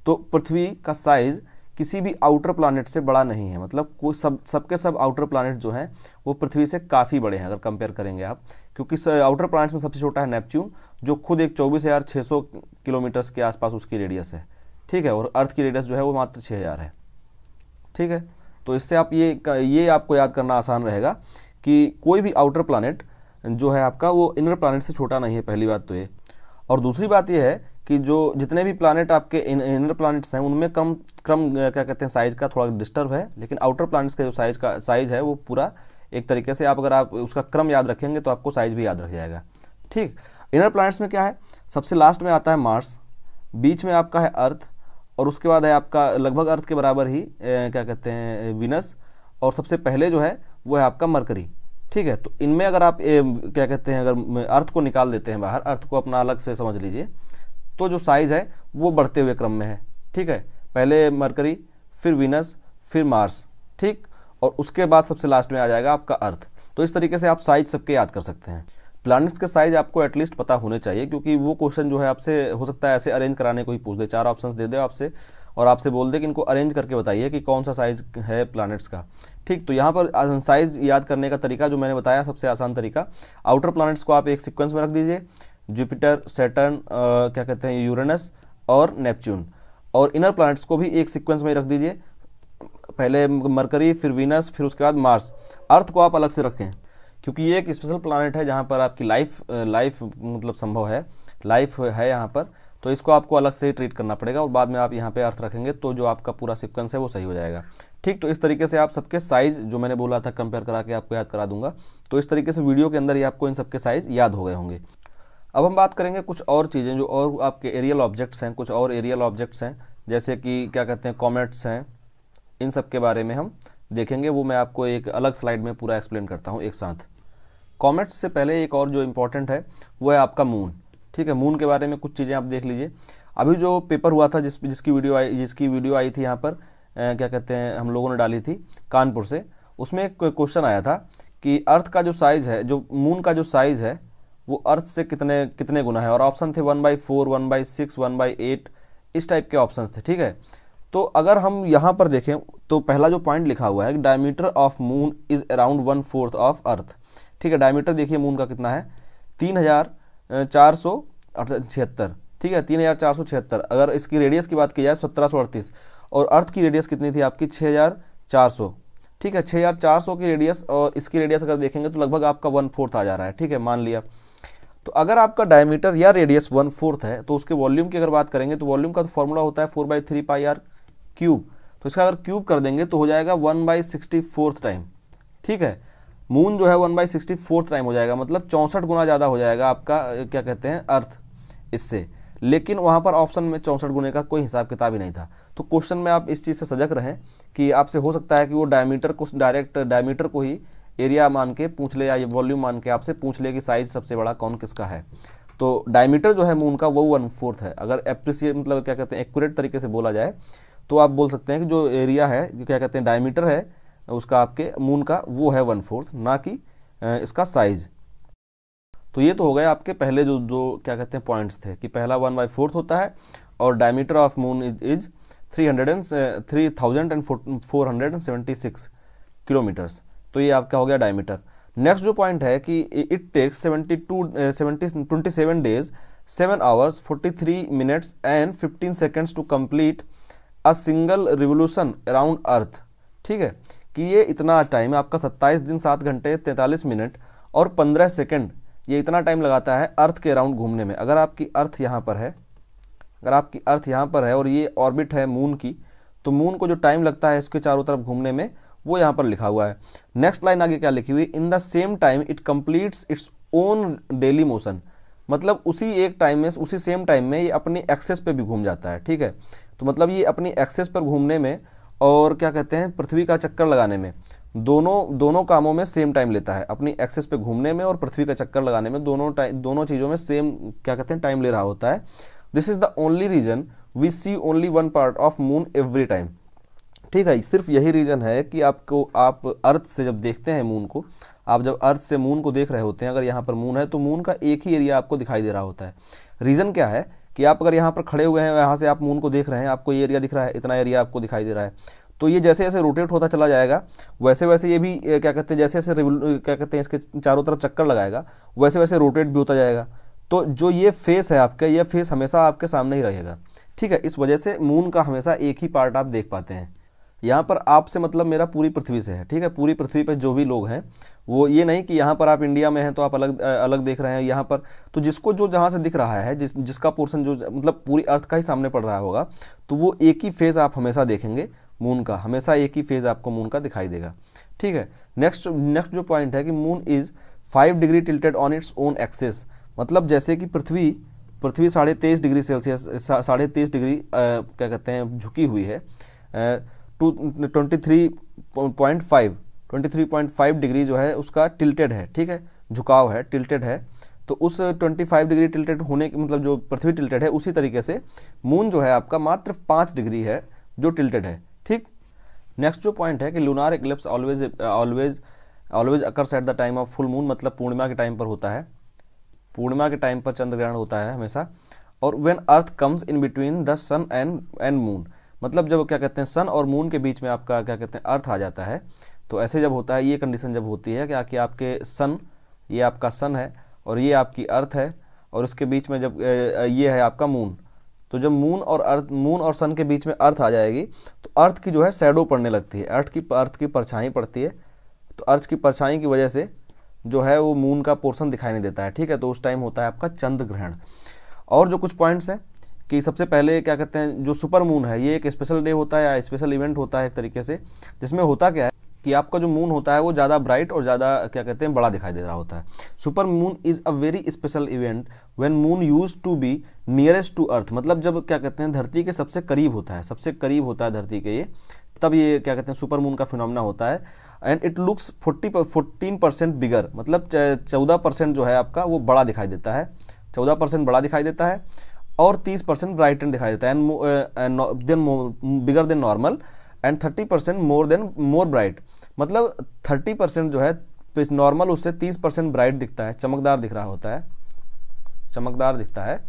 तो पृथ्वी का साइज किसी भी आउटर प्लानेट से बड़ा नहीं है। मतलब कोई सबके सब आउटर प्लानेट जो हैं वो पृथ्वी से काफ़ी बड़े हैं अगर कंपेयर करेंगे आप, क्योंकि आउटर प्लानेट्स में सबसे छोटा है नेपच्यून, जो खुद एक 24,600 किलोमीटर्स के आसपास उसकी रेडियस है। ठीक है, और अर्थ की रेडियस जो है वो मात्र 6,000 है। ठीक है, तो इससे आप ये आपको याद करना आसान रहेगा कि कोई भी आउटर प्लानेट जो है आपका वो इनर प्लानेट से छोटा नहीं है, पहली बात तो ये। और दूसरी बात ये है कि जो जितने भी प्लानेट आपके इनर प्लानेट्स हैं उनमें क्रम क्या कहते हैं साइज का थोड़ा डिस्टर्ब है, लेकिन आउटर प्लानेट्स का जो साइज है वो पूरा एक तरीके से, आप अगर आप उसका क्रम याद रखेंगे तो आपको साइज भी याद रख जाएगा। ठीक, इनर प्लानेट्स में क्या है, सबसे लास्ट में आता है मार्स, बीच में आपका है अर्थ, और उसके बाद है आपका लगभग अर्थ के बराबर ही क्या कहते हैं वीनस, और सबसे पहले जो है वो है आपका मरकरी। ठीक है, तो इनमें अगर आप क्या कहते हैं, अगर अर्थ को निकाल देते हैं बाहर, अर्थ को अपना अलग से समझ लीजिए, तो जो साइज़ है वो बढ़ते हुए क्रम में है। ठीक है, पहले मरकरी, फिर वीनस, फिर मार्स। ठीक, और उसके बाद सबसे लास्ट में आ जाएगा आपका अर्थ। तो इस तरीके से आप साइज सबके याद कर सकते हैं। प्लैनेट्स के साइज आपको एटलीस्ट पता होने चाहिए, क्योंकि वो क्वेश्चन जो है आपसे हो सकता है ऐसे अरेंज कराने को ही पूछ दे, 4 ऑप्शंस दे दे आपसे और आपसे बोल दे कि इनको अरेंज करके बताइए कि कौन सा साइज है प्लैनेट्स का। ठीक, तो यहाँ पर साइज याद करने का तरीका जो मैंने बताया सबसे आसान तरीका, आउटर प्लैनेट्स को आप एक सीक्वेंस में रख दीजिए, जुपिटर, सैटर्न, क्या कहते हैं यूरेनस और नेपच्यून, और इनर प्लैनेट्स को भी एक सीक्वेंस में रख दीजिए, पहले मरकरी, फिर वीनस, फिर उसके बाद मार्स। अर्थ को आप अलग से रखें, क्योंकि ये एक स्पेशल प्लैनेट है जहाँ पर आपकी लाइफ मतलब संभव है, लाइफ है यहाँ पर, तो इसको आपको अलग से ही ट्रीट करना पड़ेगा, और बाद में आप यहाँ पे अर्थ रखेंगे तो जो आपका पूरा सीक्वेंस है वो सही हो जाएगा। ठीक, तो इस तरीके से आप सबके साइज़ जो मैंने बोला था कंपेयर करा के आपको याद करा दूंगा, तो इस तरीके से वीडियो के अंदर ही आपको इन सबके साइज़ याद हो गए होंगे। अब हम बात करेंगे कुछ और चीज़ें जो और आपके एरियल ऑब्जेक्ट्स हैं, कुछ और एरियल ऑब्जेक्ट्स हैं, जैसे कि क्या कहते हैं कॉमेट्स हैं, इन सब के बारे में हम देखेंगे। वो मैं आपको एक अलग स्लाइड में पूरा एक्सप्लेन करता हूँ एक साथ। कॉमेट्स से पहले एक और जो इम्पोर्टेंट है वो है आपका मून। ठीक है, मून के बारे में कुछ चीज़ें आप देख लीजिए। अभी जो पेपर हुआ था जिसकी वीडियो आई थी यहाँ पर क्या कहते हैं हम लोगों ने डाली थी कानपुर से, उसमें एक क्वेश्चन आया था कि अर्थ का जो साइज़ है, जो मून का जो साइज़ है वो अर्थ से कितने गुना है, और ऑप्शन थे 1/4, 1/6, 1/8, इस टाइप के ऑप्शन थे। ठीक है, तो अगर हम यहाँ पर देखें तो पहला जो पॉइंट लिखा हुआ है, diameter of moon is around 1/4 of earth. ठीक है, डायमीटर देखिए मून का कितना है, 3,476। ठीक है, 3,476। अगर इसकी रेडियस की बात की जाए 1738, और अर्थ की रेडियस कितनी थी आपकी 6,400। ठीक है, 6,400 की रेडियस, और इसकी रेडियस अगर देखेंगे तो लगभग आपका 1/4 आ जा रहा है। ठीक है, मान लिया। तो अगर आपका डायमीटर या रेडियस 1/4 है तो उसके वॉल्यूम की अगर बात करेंगे तो वॉल्यूम का तो फॉर्मूला होता है 4/3πr क्यूब। तो इसका अगर क्यूब कर देंगे तो हो जाएगा 1/64 टाइम। ठीक है, मून जो है 1/64 टाइम हो जाएगा, मतलब 64 गुना ज़्यादा हो जाएगा आपका क्या कहते हैं अर्थ इससे। लेकिन वहाँ पर ऑप्शन में 64 गुने का कोई हिसाब किताब ही नहीं था। तो क्वेश्चन में आप इस चीज़ से सजग रहें कि आपसे हो सकता है कि वो डायमीटर को डायरेक्ट डायमीटर को ही एरिया मान के पूछ ले, या ये वॉल्यूम मान के आपसे पूछ ले कि साइज सबसे बड़ा कौन किसका है। तो डायमीटर जो है मून का वो 1/4 है। अगर एप्रिसिएट मतलब क्या कहते हैं एक्यूरेट तरीके से बोला जाए तो आप बोल सकते हैं कि जो एरिया है, क्या कहते हैं डायमीटर है उसका आपके मून का, वो है 1/4, ना कि इसका साइज। तो ये तो हो गए आपके पहले जो क्या कहते हैं पॉइंट्स थे कि पहला 1/4 होता है और diameter of moon is 3476 kilometres. तो ये आपका हो गया डायमीटर। नेक्स्ट जो पॉइंट है कि it takes 27 days 7 hours 43 minutes and 15 seconds to complete a single revolution around earth. ठीक है, कि ये इतना टाइम आपका 27 दिन 7 घंटे 43 मिनट और 15 सेकेंड, ये इतना टाइम लगाता है अर्थ के अराउंड घूमने में। अगर आपकी अर्थ यहाँ पर है, अगर आपकी अर्थ यहाँ पर है और ये ऑर्बिट है मून की, तो मून को जो टाइम लगता है इसके चारों तरफ घूमने में वो यहाँ पर लिखा हुआ है। नेक्स्ट लाइन आगे क्या लिखी हुई, in the same time it completes its own daily motion. मतलब उसी एक टाइम में, उसी सेम टाइम में ये अपनी एक्सेस पे भी घूम जाता है। ठीक है, तो मतलब ये अपनी एक्सेस पर घूमने में और क्या कहते हैं पृथ्वी का चक्कर लगाने में, दोनों कामों में सेम टाइम लेता है। अपनी एक्सेस पे घूमने में और पृथ्वी का चक्कर लगाने में दोनों चीज़ों में सेम क्या कहते हैं टाइम ले रहा होता है। This is the only reason we see only one part of moon every time. ठीक है, सिर्फ यही रीज़न है कि आप अर्थ से जब देखते हैं मून को, आप जब अर्थ से मून को देख रहे होते हैं, अगर यहाँ पर मून है तो मून का एक ही एरिया आपको दिखाई दे रहा होता है। रीज़न क्या है कि आप अगर यहाँ पर खड़े हुए हैं, यहाँ से आप मून को देख रहे हैं, आपको ये एरिया दिख रहा है, इतना एरिया आपको दिखाई दे रहा है, तो ये जैसे जैसे रोटेट होता चला जाएगा वैसे वैसे ये भी क्या कहते हैं जैसे जैसे क्या कहते हैं इसके चारों तरफ चक्कर लगाएगा वैसे वैसे रोटेट भी होता जाएगा। तो जो ये फेस है आपका, ये फेस हमेशा आपके सामने ही रहेगा। ठीक है, इस वजह से मून का हमेशा एक ही पार्ट आप देख पाते हैं। यहाँ पर आपसे मतलब मेरा पूरी पृथ्वी से है। ठीक है, पूरी पृथ्वी पर जो भी लोग हैं, वो ये नहीं कि यहाँ पर आप इंडिया में हैं तो आप अलग देख रहे हैं यहाँ पर, तो जिसको जो जहाँ से दिख रहा है, जिसका पोर्शन जो मतलब पूरी अर्थ का ही सामने पड़ रहा होगा, तो वो एक ही फेज आप हमेशा देखेंगे मून का, हमेशा एक ही फेज आपको मून का दिखाई देगा। ठीक है, नेक्स्ट जो पॉइंट है कि moon is 5 degree tilted on its own axis. मतलब जैसे कि पृथ्वी 23.5 डिग्री सेल्सियस, 23.5 डिग्री क्या कहते हैं झुकी हुई है, 23.5 डिग्री जो है उसका टिल्टेड है। ठीक है, झुकाव है, टिल्टेड है। तो उस 25 डिग्री टिल्टेड होने की मतलब जो पृथ्वी टिल्टेड है, उसी तरीके से मून जो है आपका मात्र 5 डिग्री है जो टिल्टेड है। ठीक, नेक्स्ट जो पॉइंट है कि lunar Eclipse always occurs at the time of full moon. मतलब पूर्णिमा के टाइम पर होता है, पूर्णिमा के टाइम पर चंद्र ग्रहण होता है हमेशा। और when earth comes in between the sun and moon, मतलब जब क्या कहते हैं सन और मून के बीच में आपका क्या कहते हैं अर्थ आ जाता है, तो ऐसे जब होता है, ये कंडीशन जब होती है क्या कि आपके सन, ये आपका सन है और ये आपकी अर्थ है, और उसके बीच में जब ये है आपका मून, तो जब मून और सन के बीच में अर्थ आ जाएगी तो अर्थ की जो है शैडो पड़ने लगती है, अर्थ की परछाई पड़ती है। तो अर्थ की परछाई की वजह से जो है वो मून का पोर्शन दिखाई नहीं देता है। ठीक है, तो उस टाइम होता है आपका चंद्र ग्रहण। और जो कुछ पॉइंट्स हैं कि सबसे पहले क्या कहते हैं जो सुपर मून है, ये एक स्पेशल डे होता है या स्पेशल इवेंट होता है एक तरीके से, जिसमें होता क्या है कि आपका जो मून होता है वो ज़्यादा ब्राइट और ज़्यादा क्या कहते हैं बड़ा दिखाई दे रहा होता है। Super moon is a very special event when moon use to be nearest to earth. मतलब जब क्या कहते हैं धरती के सबसे करीब होता है, सबसे करीब होता है धरती के, ये तब ये क्या कहते हैं सुपर मून का फिनोमेना होता है। एंड इट लुक्स 14% बिगर, मतलब 14% जो है आपका वो बड़ा दिखाई देता है, 14% बड़ा दिखाई देता है और 30% ब्राइटन दिखाई देता है, and bigger than normal and 30% more bright. मतलब 30% जो है नॉर्मल उससे 30% ब्राइट दिखता है, चमकदार दिख रहा होता है, चमकदार दिखता है,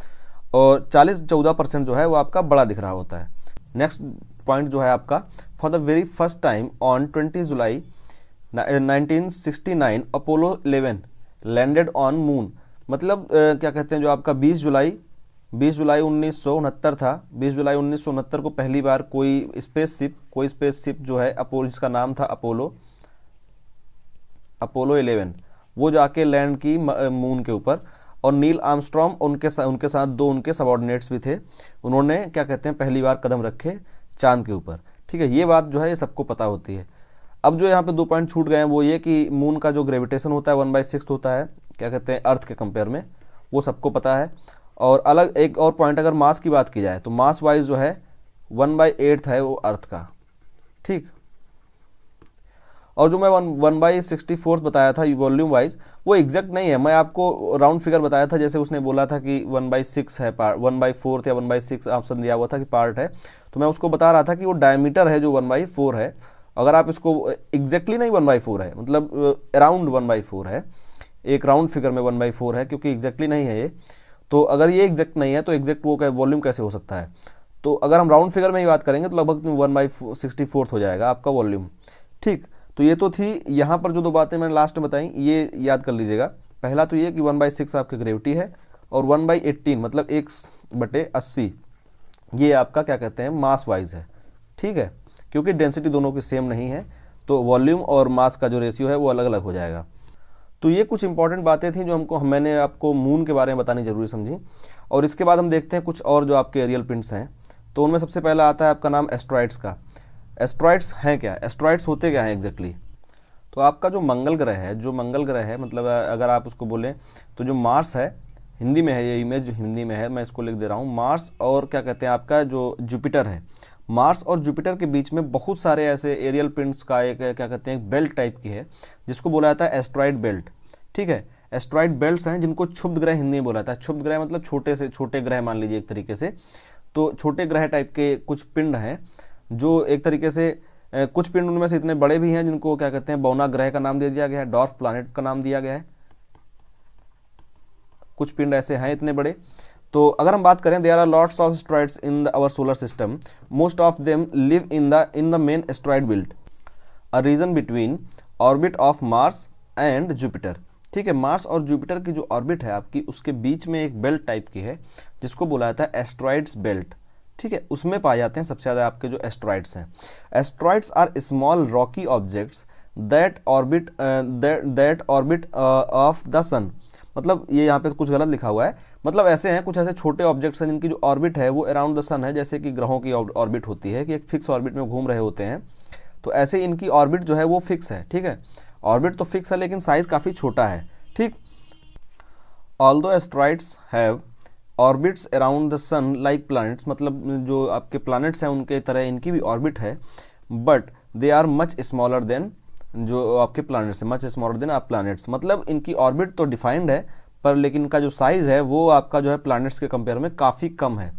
और 14% जो है वो आपका बड़ा दिख रहा होता है। नेक्स्ट पॉइंट जो है आपका, for the very first time on 20 July 1969 Apollo 11 landed on moon. मतलब क्या कहते हैं जो आपका 20 जुलाई 1969 था, 20 जुलाई 1969 को पहली बार कोई स्पेसशिप जो है अपोलो, जिसका नाम था अपोलो 11, वो जाके लैंड की मून के ऊपर। और नील आर्मस्ट्रॉन्ग उनके साथ 2 उनके सबऑर्डिनेट्स भी थे, उन्होंने क्या कहते हैं पहली बार कदम रखे चांद के ऊपर। ठीक है, ये बात जो है ये सबको पता होती है। अब जो यहाँ पे 2 पॉइंट छूट गए हैं वो ये कि मून का जो ग्रेविटेशन होता है 1/6 होता है क्या कहते हैं अर्थ के कंपेयर में, वो सबको पता है। और अलग एक और पॉइंट, अगर मास की बात की जाए तो मास वाइज जो है 1/8 है वो अर्थ का। ठीक, और जो मैं 1/64 बताया था वॉल्यूम वाइज, वो एग्जैक्ट नहीं है। मैं आपको राउंड फिगर बताया था, जैसे उसने बोला था कि 1/6 है पार्ट, 1/4 या 1/6 ऑप्शन दिया हुआ था कि पार्ट है, तो मैं उसको बता रहा था कि वो डायमीटर है जो 1/4 है। अगर आप इसको एग्जैक्टली नहीं 1/4 है, मतलब अराउंड 1/4 है, एक राउंड फिगर में 1/4 है, क्योंकि एग्जैक्टली नहीं है ये। तो अगर ये एग्जैक्ट नहीं है तो एग्जैक्ट वो वॉल्यूम कैसे हो सकता है। तो अगर हम राउंड फिगर में ही बात करेंगे तो लगभग 1/64 हो जाएगा आपका वॉल्यूम। ठीक, तो ये तो थी। यहाँ पर जो दो बातें मैंने लास्ट में बताई ये याद कर लीजिएगा। पहला तो ये कि 1/6 आपकी ग्रेविटी है, और 1/18 मतलब 1/80 ये आपका क्या कहते हैं मास वाइज है। ठीक है, क्योंकि डेंसिटी दोनों की सेम नहीं है, तो वॉल्यूम और मास का जो रेशियो है वो अलग अलग हो जाएगा। तो ये कुछ इंपॉर्टेंट बातें थी जो मैंने आपको मून के बारे में बतानी जरूरी समझी। और इसके बाद हम देखते हैं कुछ और जो आपके एरियल पिंड्स हैं। तो उनमें सबसे पहला आता है आपका नाम एस्ट्रॉइड्स का। एस्ट्रॉइड्स हैं क्या, एस्ट्रॉइड्स होते क्या हैं एग्जैक्टली। तो आपका जो मंगल ग्रह है, मतलब अगर आप उसको बोलें तो जो मार्स है, हिंदी में है ये इमेज, हिंदी में है, मैं इसको लिख दे रहा हूँ। मार्स और क्या कहते हैं आपका जो जुपिटर है, मार्स और जुपिटर के बीच में बहुत सारे ऐसे एरियल पिंड्स का एक क्या कहते हैं बेल्ट टाइप की है, जिसको बोला जाता है एस्ट्रॉइड बेल्ट। ठीक है, एस्ट्रॉइड बेल्ट्स हैं जिनको क्षुब्ध ग्रह हिंदी में बोला जाता है। क्षुब्ध ग्रह मतलब छोटे से छोटे ग्रह मान लीजिए एक तरीके से। तो छोटे ग्रह टाइप के कुछ पिंड हैं जो एक तरीके से कुछ पिंड उनमें से इतने बड़े भी हैं जिनको क्या कहते हैं बौना ग्रह का नाम दे दिया गया है, डॉर्फ प्लैनेट का नाम दिया गया है। कुछ पिंड ऐसे हैं इतने बड़े। तो अगर हम बात करें, there are lots of asteroids in our solar system, most of them live in the main asteroid belt, a region between orbit of Mars and Jupiter. ठीक है, मार्स और जुपिटर की जो ऑर्बिट है आपकी, उसके बीच में एक बेल्ट टाइप की है जिसको बोला जाता है एस्ट्रॉइड्स बेल्ट। ठीक है, उसमें पाए जाते हैं सबसे ज़्यादा आपके जो एस्ट्रॉइड्स हैं। Asteroids are small rocky objects that orbit of the sun. मतलब ये यहाँ पे कुछ गलत लिखा हुआ है, मतलब ऐसे हैं कुछ ऐसे छोटे ऑब्जेक्ट्स हैं जिनकी जो ऑर्बिट है वो अराउंड द सन है, जैसे कि ग्रहों की ऑर्बिट होती है कि एक फिक्स ऑर्बिट में घूम रहे होते हैं। तो ऐसे इनकी ऑर्बिट जो है वो फिक्स है। ठीक है, ऑर्बिट तो फिक्स है लेकिन साइज काफ़ी छोटा है। ठीक, although asteroids have orbits around the sun like planets, मतलब जो आपके प्लैनेट्स हैं उनके तरह इनकी भी ऑर्बिट है, but they are much smaller than जो आपके प्लैनेट्स है, मच स्मॉलर देन आप प्लैनेट्स। मतलब इनकी ऑर्बिट तो डिफाइंड है पर लेकिन इनका जो साइज़ है वो आपका जो है प्लैनेट्स के कंपेयर में काफ़ी कम है।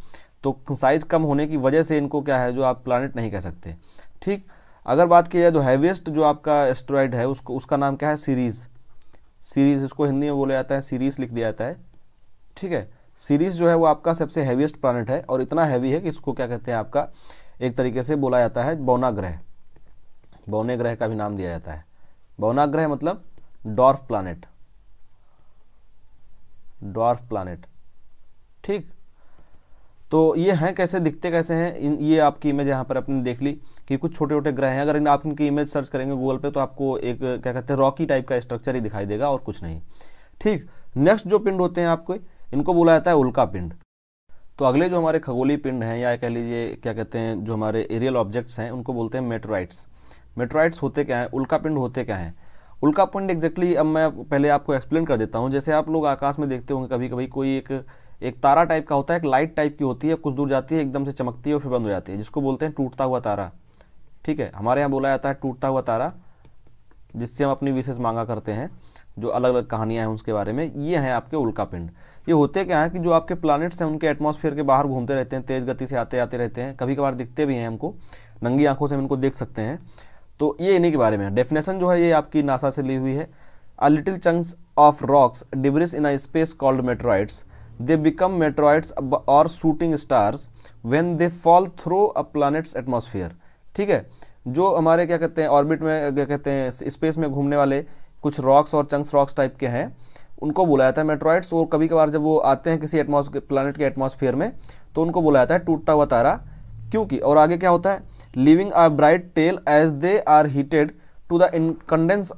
तो साइज़ कम होने की वजह से इनको क्या है जो आप प्लैनेट नहीं कह सकते। ठीक, अगर बात की जाए तो हैवीएस्ट जो आपका एस्ट्रॉइड है उसका नाम क्या है, सीरीज़। सीरीज़ इसको हिंदी में बोला जाता है, सीरीज़ लिख दिया जाता है। ठीक है, सीरीज़ जो है वो आपका सबसे हैवीएस्ट प्लैनेट है और इतना हैवी है कि इसको क्या कहते हैं आपका एक तरीके से बोला जाता है बौना ग्रह। बौने ग्रह का भी नाम दिया जाता है। बौना ग्रह मतलब डॉर्फ प्लैनेट, डॉर्फ प्लैनेट। ठीक, तो ये हैं कैसे दिखते कैसे हैं ये आपकी इमेज यहाँ पर आपने देख ली कि कुछ छोटे छोटे ग्रह हैं। अगर आप इनकी इमेज सर्च करेंगे गूगल पे तो आपको एक क्या कहते हैं रॉकी टाइप का स्ट्रक्चर ही दिखाई देगा और कुछ नहीं। ठीक, नेक्स्ट जो पिंड होते हैं आपको इनको बोला जाता है उल्का पिंड। तो अगले जो हमारे खगोलीय पिंड हैं या कह लीजिए क्या कहते हैं जो हमारे एरियल ऑब्जेक्ट्स हैं उनको बोलते हैं मेटेराइट्स। मेटेराइट्स होते क्या हैं, उल्का पिंड होते क्या हैं। उल्का पिंड एग्जैक्टली अब मैं पहले आपको एक्सप्लेन कर देता हूँ। जैसे आप लोग आकाश में देखते होंगे कभी कभी कोई एक तारा टाइप का होता है, एक लाइट टाइप की होती है, कुछ दूर जाती है एकदम से चमकती है और फिर बंद हो जाती है, जिसको बोलते हैं टूटता हुआ तारा। ठीक है, हमारे यहाँ बोला जाता है टूटता हुआ तारा, जिससे हम अपनी विशेष मांगा करते हैं, जो अलग अलग कहानियाँ हैं उसके बारे में। ये हैं आपके उल्का पिंड। ये होते क्या है कि जो आपके प्लैनेट्स हैं उनके एटमॉस्फेयर के बाहर घूमते रहते हैं, तेज़ गति से आते आते रहते हैं, कभी कभार दिखते भी हैं हमको, नंगी आंखों से हम इनको देख सकते हैं। तो ये इन्हीं के बारे में है। डेफिनेशन जो है ये आपकी नासा से ली हुई है। A little chunks of rocks debris in a space called meteorites, they become meteorites or shooting stars when they fall through a planet's atmosphere. ठीक है, जो हमारे क्या कहते हैं ऑर्बिट में क्या कहते हैं स्पेस में घूमने वाले कुछ रॉक्स और चंक्स रॉक्स टाइप के हैं उनको बुलाया जाता है मेटेराइट्स। और कभी कभार जब वो आते हैं किसी प्लैनेट के एटमॉस्फेयर में तो उनको बुलाया जाता है टूटता हुआ तारा, क्योंकि और आगे क्या होता है, leaving a bright tail as they are heated to the incandescence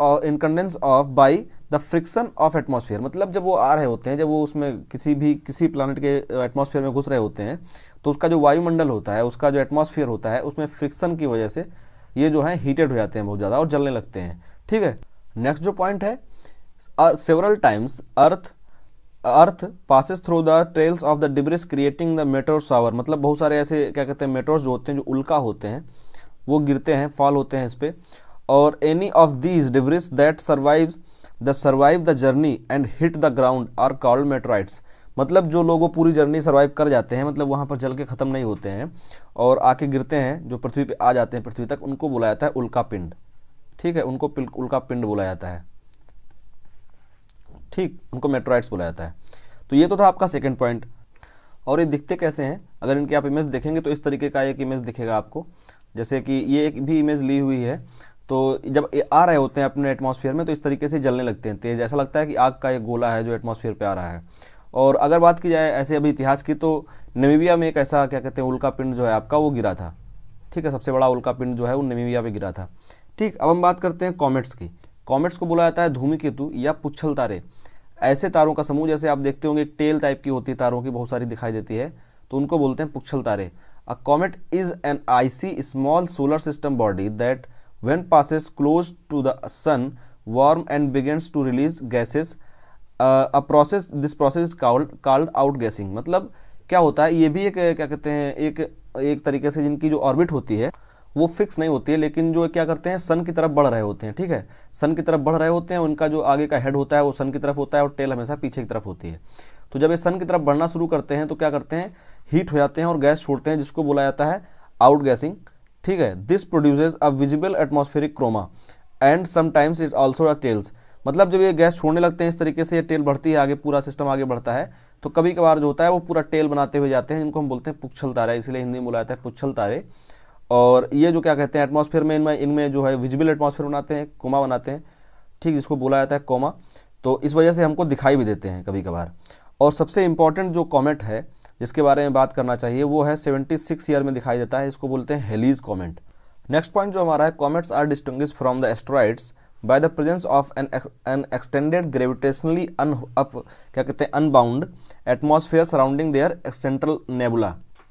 of by the friction of atmosphere. मतलब जब वो आ रहे होते हैं, जब वो उसमें किसी प्लैनेट के एटमॉस्फेयर में घुस रहे होते हैं तो उसका जो वायुमंडल होता है, उसका जो एटमॉस्फेयर होता है, उसमें फ्रिक्शन की वजह से ये जो है हीटेड हो जाते हैं बहुत ज़्यादा और जलने लगते हैं। ठीक है, नेक्स्ट जो पॉइंट है, several times earth passes through the trails of the debris creating the Meteor shower. मतलब बहुत सारे ऐसे क्या कहते हैं मेटेओर्स जो होते हैं जो उल्का होते हैं वो गिरते हैं, फॉल होते हैं इस पर, और any of these debris that survive the journey and hit the ground are called meteorites. मतलब जो लोग वो पूरी जर्नी सर्वाइव कर जाते हैं, मतलब वहाँ पर जल के ख़त्म नहीं होते हैं और आके गिरते हैं, जो पृथ्वी पे आ जाते हैं पृथ्वी तक, उनको बोला जाता है उल्का पिंड। ठीक है, उनको उल्का पिंड बोला जाता है। ठीक, उनको मेटराइट्स बोला जाता है। तो ये तो था आपका सेकंड पॉइंट। और ये दिखते कैसे हैं, अगर इनकी आप इमेज देखेंगे तो इस तरीके का एक इमेज दिखेगा आपको, जैसे कि ये एक भी इमेज ली हुई है। तो जब ये आ रहे होते हैं अपने एटमॉस्फेयर में तो इस तरीके से जलने लगते हैं तेज, ऐसा लगता है कि आग का एक गोला है जो एटमॉस्फेयर पे आ रहा है। और अगर बात की जाए ऐसे अभी इतिहास की, तो नामीबिया में एक ऐसा क्या कहते हैं उल्का पिंड जो है आपका वो गिरा था। ठीक है, सबसे बड़ा उल्का पिंड जो है वो नामीबिया में गिरा था। ठीक, अब हम बात करते हैं कॉमेट्स की। कॉमेट्स को बोला जाता है धूमकेतु या पुच्छल तारे। ऐसे तारों का समूह, जैसे आप देखते होंगे एक टेल टाइप की होती है तारों की, बहुत सारी दिखाई देती है, तो उनको बोलते हैं पुच्छल तारे। A comet is an icy small solar system body that when passes close to the sun warm and begins to release gases this process called outgassing. मतलब क्या होता है, ये भी एक क्या कहते हैं एक तरीके से जिनकी जो ऑर्बिट होती है वो फिक्स नहीं होती है, लेकिन जो क्या करते हैं सन की तरफ बढ़ रहे होते हैं। ठीक है, सन की तरफ बढ़ रहे होते हैं, उनका जो आगे का हेड होता है वो सन की तरफ होता है और टेल हमेशा पीछे की तरफ होती है। तो जब ये सन की तरफ बढ़ना शुरू करते हैं तो क्या करते हैं, हीट हो जाते हैं और गैस छोड़ते हैं, जिसको बोला जाता है आउट गैसिंग। ठीक है, this produces a visible atmospheric chroma and sometimes it also a tails. मतलब जब ये गैस छोड़ने लगते हैं इस तरीके से, ये टेल बढ़ती है आगे, पूरा सिस्टम आगे बढ़ता है, तो कभी कभार जो होता है वो पूरा टेल बनाते हुए जाते हैं, जिनको हम बोलते हैं पुच्छल तारे, इसलिए हिंदी में बोला जाता है पुच्छल तारे। और ये जो क्या कहते हैं एटमॉस्फेयर में इनमें जो है विजिबल एटमॉस्फेयर बनाते हैं, कोमा बनाते हैं। ठीक, जिसको बोला जाता है कोमा। तो इस वजह से हमको दिखाई भी देते हैं कभी कभार। और सबसे इंपॉर्टेंट जो कॉमेट है जिसके बारे में बात करना चाहिए वो है 76 ईयर में दिखाई देता है, इसको बोलते हैं हेलीज कॉमेट। नेक्स्ट पॉइंट जो हमारा है, comets are distinguished from the asteroids by the presence of an extended gravitationally क्या कहते हैं unbound atmosphere surrounding their central nebula.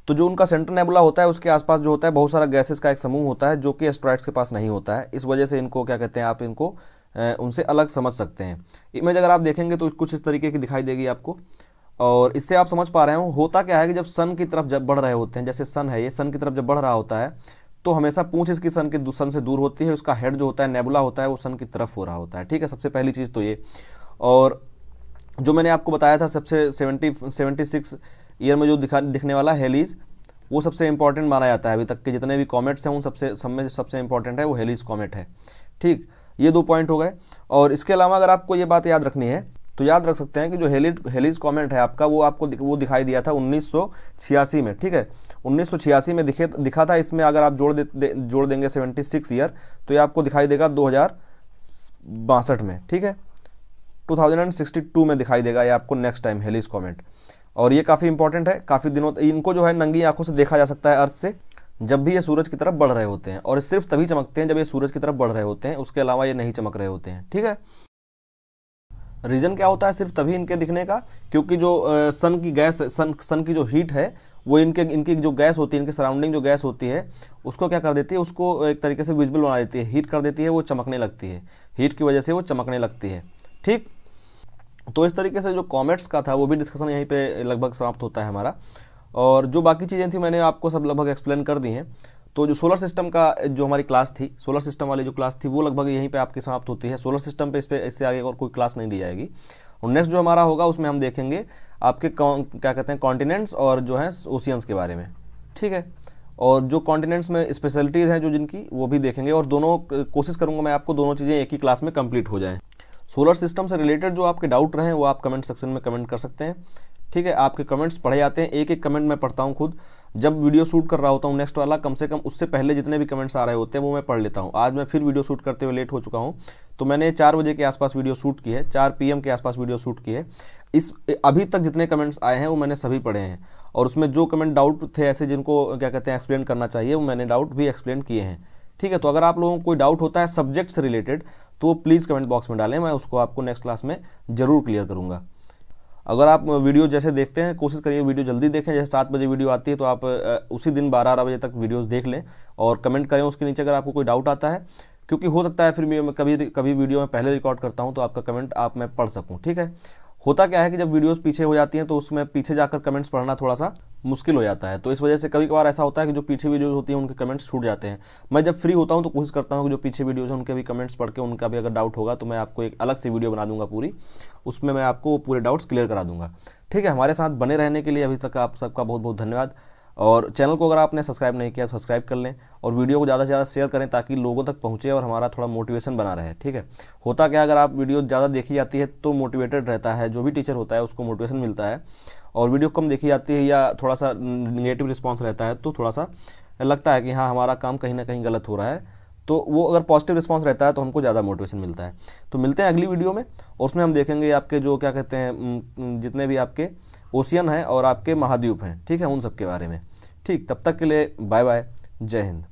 तो जो उनका सेंट्रल नेबुला होता है उसके आसपास जो होता है बहुत सारा गैसेस का एक समूह होता है, जो कि एस्टेरॉइड्स के पास नहीं होता है। इस वजह से इनको क्या कहते हैं, आप इनको उनसे अलग समझ सकते हैं। इमेज अगर आप देखेंगे तो कुछ इस तरीके की दिखाई देगी आपको, और इससे आप समझ पा रहे हो होता क्या है कि जब सन की तरफ जब बढ़ रहे होते हैं, जैसे सन है, ये सन की तरफ जब बढ़ रहा होता है तो हमेशा पूंछ इसकी सन से दूर होती है, उसका हेड जो होता है नेबुला होता है वो सन की तरफ हो रहा होता है। ठीक है, सबसे पहली चीज़ तो ये। और जो मैंने आपको बताया था सबसे 76 ईयर में जो दिखने वाला हेलीज, वो सबसे इंपॉर्टेंट माना जाता है। अभी तक के जितने भी कॉमेट्स हैं उन सब में सबसे इंपॉर्टेंट है वो हेलीज कॉमेट है। ठीक, ये 2 पॉइंट हो गए। और इसके अलावा अगर आपको ये बात याद रखनी है तो याद रख सकते हैं कि जो हेलीज कॉमेट है आपका, वो आपको वो दिखाई दिया था 1986 में। ठीक है, 1986 में दिखा था। इसमें अगर आप जोड़ देंगे 76 ईयर तो ये आपको दिखाई देगा 2062 में। ठीक है, 2062 में दिखाई देगा ये आपको नेक्स्ट टाइम हेलीज कॉमेट। और ये काफ़ी इंपॉर्टेंट है, काफ़ी दिनों इनको जो है नंगी आंखों से देखा जा सकता है अर्थ से, जब भी ये सूरज की तरफ बढ़ रहे होते हैं। और सिर्फ तभी चमकते हैं जब ये सूरज की तरफ बढ़ रहे होते हैं, उसके अलावा ये नहीं चमक रहे होते हैं। ठीक है, रीज़न क्या होता है सिर्फ तभी इनके दिखने का, क्योंकि जो सन की गैस, सन की जो हीट है वो इनकी जो गैस होती है, इनके सराउंडिंग जो गैस होती है उसको क्या कर देती है, उसको एक तरीके से विजिबल बना देती है, हीट कर देती है, वो चमकने लगती है, हीट की वजह से वो चमकने लगती है। ठीक, तो इस तरीके से जो कॉमेट्स का था वो भी डिस्कशन यहीं पे लगभग समाप्त होता है हमारा। और जो बाकी चीज़ें थी मैंने आपको सब लगभग एक्सप्लेन कर दी हैं। तो जो सोलर सिस्टम का जो हमारी क्लास थी, सोलर सिस्टम वाली जो क्लास थी वो लगभग यहीं पे आपकी समाप्त होती है। सोलर सिस्टम पे इससे आगे और कोई क्लास नहीं दी जाएगी। और नेक्स्ट जो हमारा होगा उसमें हम देखेंगे आपके क्या कहते हैं कॉन्टिनेंट्स और जो है ओशियंस के बारे में। ठीक है, और जो कॉन्टिनेंट्स में स्पेशलिटीज़ हैं जो जिनकी, वो भी देखेंगे। और दोनों कोशिश करूँगा मैं आपको दोनों चीज़ें एक ही क्लास में कंप्लीट हो जाएँ। सोलर सिस्टम से रिलेटेड जो आपके डाउट रहे वो आप कमेंट सेक्शन में कमेंट कर सकते हैं। ठीक है, आपके कमेंट्स पढ़े जाते हैं, एक एक कमेंट मैं पढ़ता हूँ खुद। जब वीडियो शूट कर रहा होता हूँ नेक्स्ट वाला, कम से कम उससे पहले जितने भी कमेंट्स आ रहे होते हैं वो मैं पढ़ लेता हूँ। आज मैं फिर वीडियो शूट करते हुए लेट हो चुका हूँ, तो मैंने 4 बजे के आसपास वीडियो शूट की है, 4 PM के आसपास वीडियो शूट की है। अभी तक जितने कमेंट्स आए हैं वो मैंने सभी पढ़े हैं, और उसमें जो कमेंट डाउट थे ऐसे जिनको क्या कहते हैं एक्सप्लेन करना चाहिए, वो मैंने डाउट भी एक्सप्लेन किए हैं। ठीक है, तो अगर आप लोगों को कोई डाउट होता है सब्जेक्ट से रिलेटेड तो प्लीज़ कमेंट बॉक्स में डालें, मैं उसको आपको नेक्स्ट क्लास में ज़रूर क्लियर करूँगा। अगर आप वीडियो जैसे देखते हैं कोशिश करिए वीडियो जल्दी देखें, जैसे 7 बजे वीडियो आती है तो आप उसी दिन 12-12 बजे तक वीडियोस देख लें और कमेंट करें उसके नीचे अगर आपको कोई डाउट आता है, क्योंकि हो सकता है फिर मैं कभी वीडियो में पहले रिकॉर्ड करता हूं तो आपका कमेंट मैं पढ़ सकूं। ठीक है, होता क्या है कि जब वीडियोस पीछे हो जाती हैं तो उसमें पीछे जाकर कमेंट्स पढ़ना थोड़ा सा मुश्किल हो जाता है। तो इस वजह से कभी कभार ऐसा होता है कि जो पीछे वीडियोज़ होती हैं उनके कमेंट्स छूट जाते हैं। मैं जब फ्री होता हूँ तो कोशिश करता हूँ कि जो पीछे वीडियोज़ हैं उनके भी कमेंट्स पढ़ के उनका भी अगर डाउट होगा तो मैं आपको एक अलग से वीडियो बना दूंगा पूरी, उसमें मैं आपको पूरे डाउट्स क्लियर करा दूंगा। ठीक है, हमारे साथ बने रहने के लिए अभी तक आप सबका बहुत बहुत धन्यवाद। और चैनल को अगर आपने सब्सक्राइब नहीं किया तो सब्सक्राइब कर लें और वीडियो को ज़्यादा से ज़्यादा शेयर करें ताकि लोगों तक पहुँचे और हमारा थोड़ा मोटिवेशन बना रहे। ठीक है, होता क्या, अगर आप वीडियो ज़्यादा देखी जाती है तो मोटिवेटेड रहता है, जो भी टीचर होता है उसको मोटिवेशन मिलता है। और वीडियो कम देखी जाती है या थोड़ा सा निगेटिव रिस्पॉन्स रहता है तो थोड़ा सा लगता है कि हाँ हमारा काम कहीं ना कहीं गलत हो रहा है। तो वो अगर पॉजिटिव रिस्पांस रहता है तो हमको ज़्यादा मोटिवेशन मिलता है। तो मिलते हैं अगली वीडियो में और उसमें हम देखेंगे आपके जो क्या कहते हैं जितने भी आपके ओशियन हैं और आपके महाद्वीप हैं, ठीक है, उन सब के बारे में। ठीक, तब तक के लिए बाय बाय, जय हिंद।